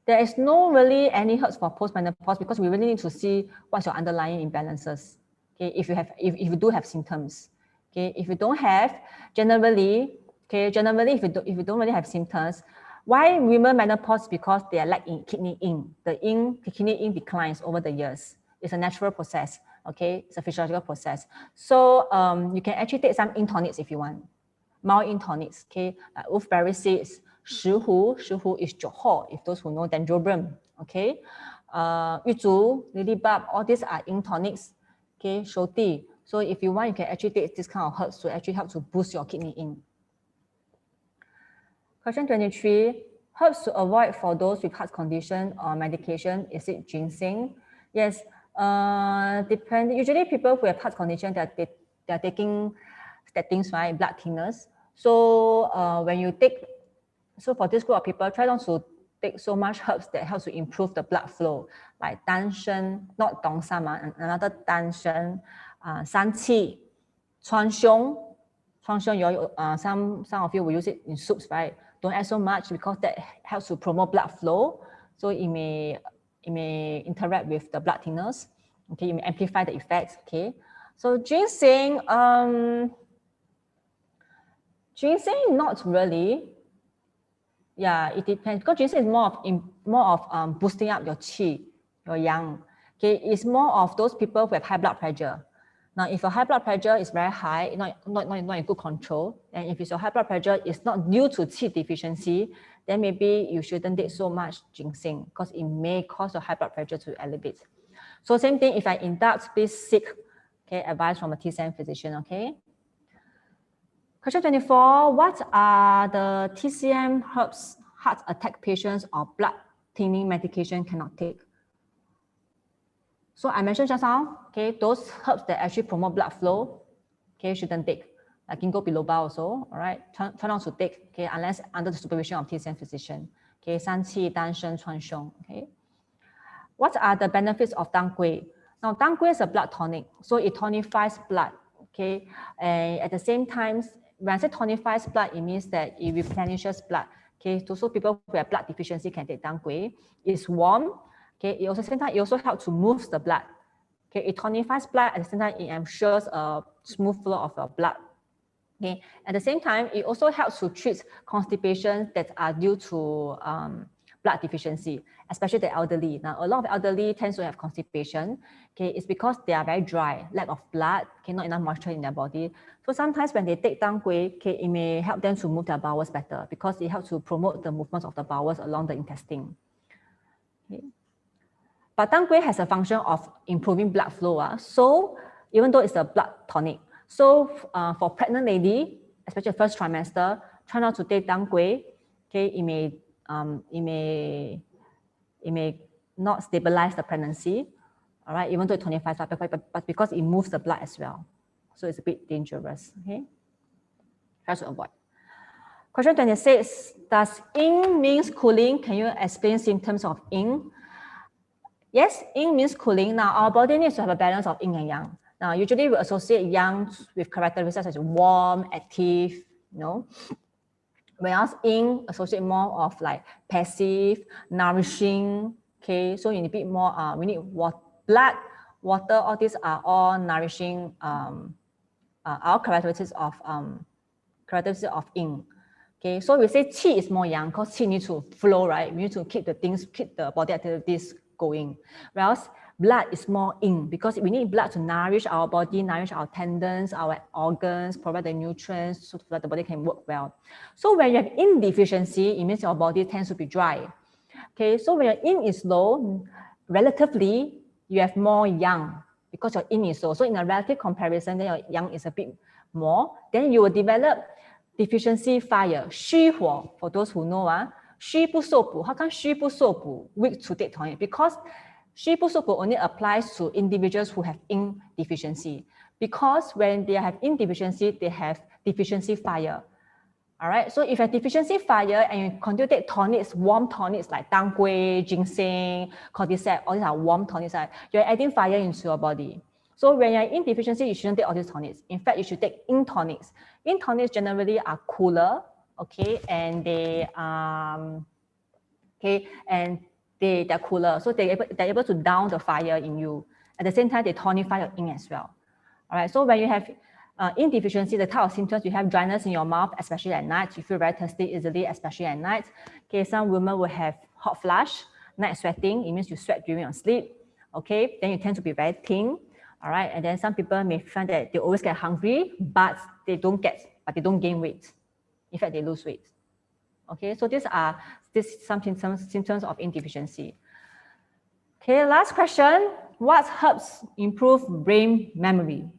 there is no really any herbs for post-menopause because we really need to see what's your underlying imbalances. Okay, if you do have symptoms. Okay, if you don't have, generally if you don't really have symptoms, why women menopause? Because they are lacking kidney yin. The kidney yin declines over the years. It's a natural process. Okay, it's a physiological process. So you can actually take some yin tonics if you want. Mild yin tonics. Okay, like wolfberry seeds. Shihu is Johor, if those who know dendrobium, okay? Yuzhu, lilybulb, all these are yin tonics, okay? Shou-di. So if you want, you can actually take this kind of herbs to actually help to boost your kidney yin. Question 23, herbs to avoid for those with heart condition or medication, is it ginseng? Yes, usually people who have heart condition, they're taking statins, right? Blood thinners. So when you take So for this group of people, try not to take so much herbs that helps to improve the blood flow, like danshen, not dongsam, another danshen, sanqi, chuanxiong. Some of you will use it in soups, right? Don't add so much because that helps to promote blood flow. So it may interact with the blood thinners. Okay, it may amplify the effects. Okay, so ginseng, not really. Yeah, it depends because ginseng is more of boosting up your qi, your yang. Okay, it's more of those people who have high blood pressure. Now, if your high blood pressure is very high, not in good control, and if your high blood pressure is not due to qi deficiency, then maybe you shouldn't take so much ginseng because it may cause your high blood pressure to elevate. So same thing, if I in doubt, please seek advice from a TCM physician, okay? Question 24, what are the TCM herbs heart attack patients or blood thinning medication cannot take? So I mentioned just now, okay, those herbs that actually promote blood flow, okay, shouldn't take. Like ginkgo biloba also, all right, try not to take, okay, unless under the supervision of TCM physician. Okay, 三七丹参川芎, okay. What are the benefits of dang gui? Now, dang gui is a blood tonic, so it tonifies blood, okay, and at the same time, when I say tonifies blood, it means that it replenishes blood. Okay, so people who have blood deficiency can take dang gui. It's warm. Okay, it also, same time, it also helps to move the blood. Okay, it tonifies blood, at the same time, it ensures a smooth flow of your blood. Okay, at the same time, it also helps to treat constipations that are due to blood deficiency, especially the elderly. Now, a lot of elderly tends to have constipation. Okay, it's because they are very dry, lack of blood, okay, not enough moisture in their body. So sometimes when they take dang gui, okay, it may help them to move their bowels better because it helps to promote the movement of the bowels along the intestine. Okay. But dang gui has a function of improving blood flow. So even though it's a blood tonic, so for pregnant lady, especially first trimester, try not to take dang gui. Okay, it may not stabilize the pregnancy. All right, even though it tonifies blood, but because it moves the blood as well, so it's a bit dangerous. Okay, try to avoid. Question 26: does yin means cooling? Can you explain symptoms of yin? Yes, yin means cooling. Now, our body needs to have a balance of yin and yang. Now, usually we associate yang with characteristics such as warm, active, you know. Whereas yin associate more of like passive, nourishing. Okay, so you need a bit more. We need blood, water. All these are all nourishing. Our characteristics of yin. Okay, so we say qi is more yang because qi needs to flow, right? We need to keep the body activities going. Whereas blood is more yin because we need blood to nourish our body, nourish our tendons, our organs, provide the nutrients so that the body can work well. So when you have yin deficiency, it means your body tends to be dry. Okay, so when your yin is low, relatively, you have more yang because your yin is low. So in a relative comparison, then your yang is a bit more. Then you will develop deficiency fire, 虚火, for those who know, 虚不受补. How come 虚不受补 weak to take tonic? Because 虚不受补 only applies to individuals who have yin deficiency. Because when they have yin deficiency, they have deficiency fire. All right, so if you have deficiency fire and you continue to take tonics, warm tonics like dang gui, ginseng, cordyceps, all these are warm tonics, you're adding fire into your body. So when you're in deficiency, you shouldn't take all these tonics. In fact, you should take yin tonics. Yin tonics generally are cooler, okay, and they're cooler, so they're able to down the fire in you. At the same time, they tonify your yin as well. All right, so when you have yin deficiency, the type of symptoms, you have dryness in your mouth, especially at night. You feel very thirsty easily, especially at night. Okay, some women will have hot flush, night sweating. It means you sweat during your sleep. Okay, then you tend to be very thin. All right, and then some people may find that they always get hungry, but they don't gain weight. In fact, they lose weight. Okay, so these are some symptoms of yin deficiency. Okay, last question. What helps improve brain memory?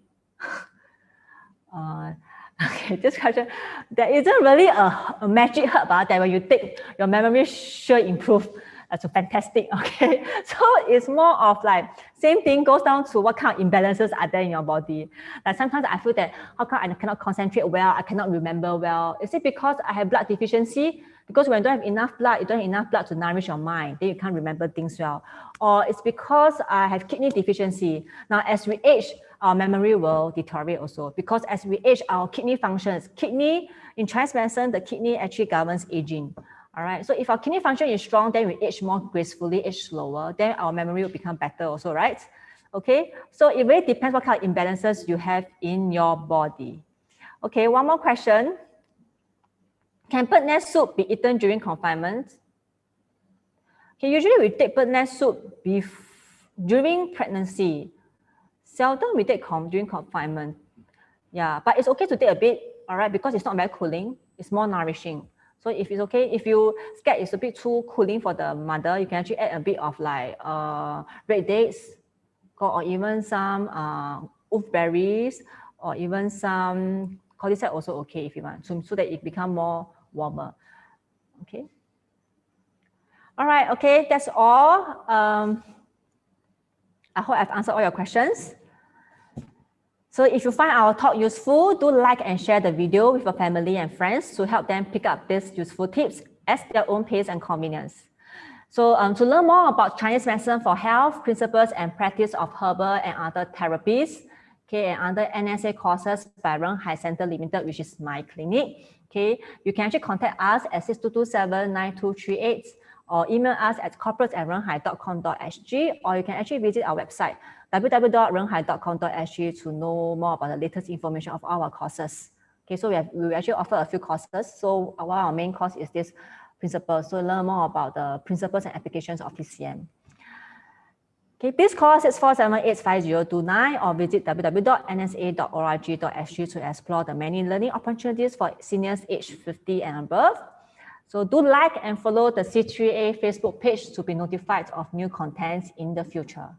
Okay, this question, there isn't really a magic herb that when you take, your memory should improve. That's fantastic, okay? So it's more of like, same thing goes down to what kind of imbalances are there in your body. Like sometimes I feel that, how come I cannot concentrate well, I cannot remember well? Is it because I have blood deficiency? Because when you don't have enough blood, you don't have enough blood to nourish your mind, then you can't remember things well. Or it's because I have kidney deficiency. Now, as we age, our memory will deteriorate also, because as we age, our kidney functions. Kidney, in Chinese medicine, the kidney actually governs aging. All right, so if our kidney function is strong, then we age more gracefully, age slower, then our memory will become better also, right? Okay, so it really depends what kind of imbalances you have in your body. Okay, one more question. Can bird nest soup be eaten during confinement? Okay, usually we take bird nest soup during pregnancy. Seldom we take during confinement. Yeah, but it's okay to take a bit, all right, because it's not very cooling. It's more nourishing. So if it's okay, if you scared it's a bit too cooling for the mother, you can actually add a bit of like red dates, or even some wolfberries, or even some cordyceps also okay if you want, so that it become more warmer. Okay. All right. Okay, that's all. I hope I've answered all your questions. So if you find our talk useful, do like and share the video with your family and friends to help them pick up these useful tips at their own pace and convenience. So to learn more about Chinese medicine for health, principles and practice of herbal and other therapies, okay, and other NSA courses by Ren Hai Center Limited, which is my clinic, okay, you can actually contact us at 6227-9238 or email us at corporate@renhai.com.sg, or you can actually visit our website www.renhai.com.sg to know more about the latest information of our courses. Okay, so we actually offer a few courses. So one of our main course is this principles. So learn more about the principles and applications of TCM. Okay, this course is 4785029 or visit www.nsa.org.sg to explore the many learning opportunities for seniors aged 50 and above. So do like and follow the C3A Facebook page to be notified of new contents in the future.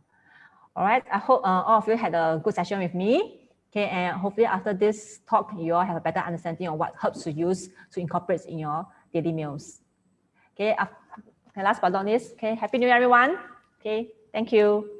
All right, I hope all of you had a good session with me. Okay, and hopefully after this talk, you all have a better understanding of what herbs to use to incorporate in your daily meals. Okay, last but not least, okay, Happy New Year, everyone. Okay, thank you.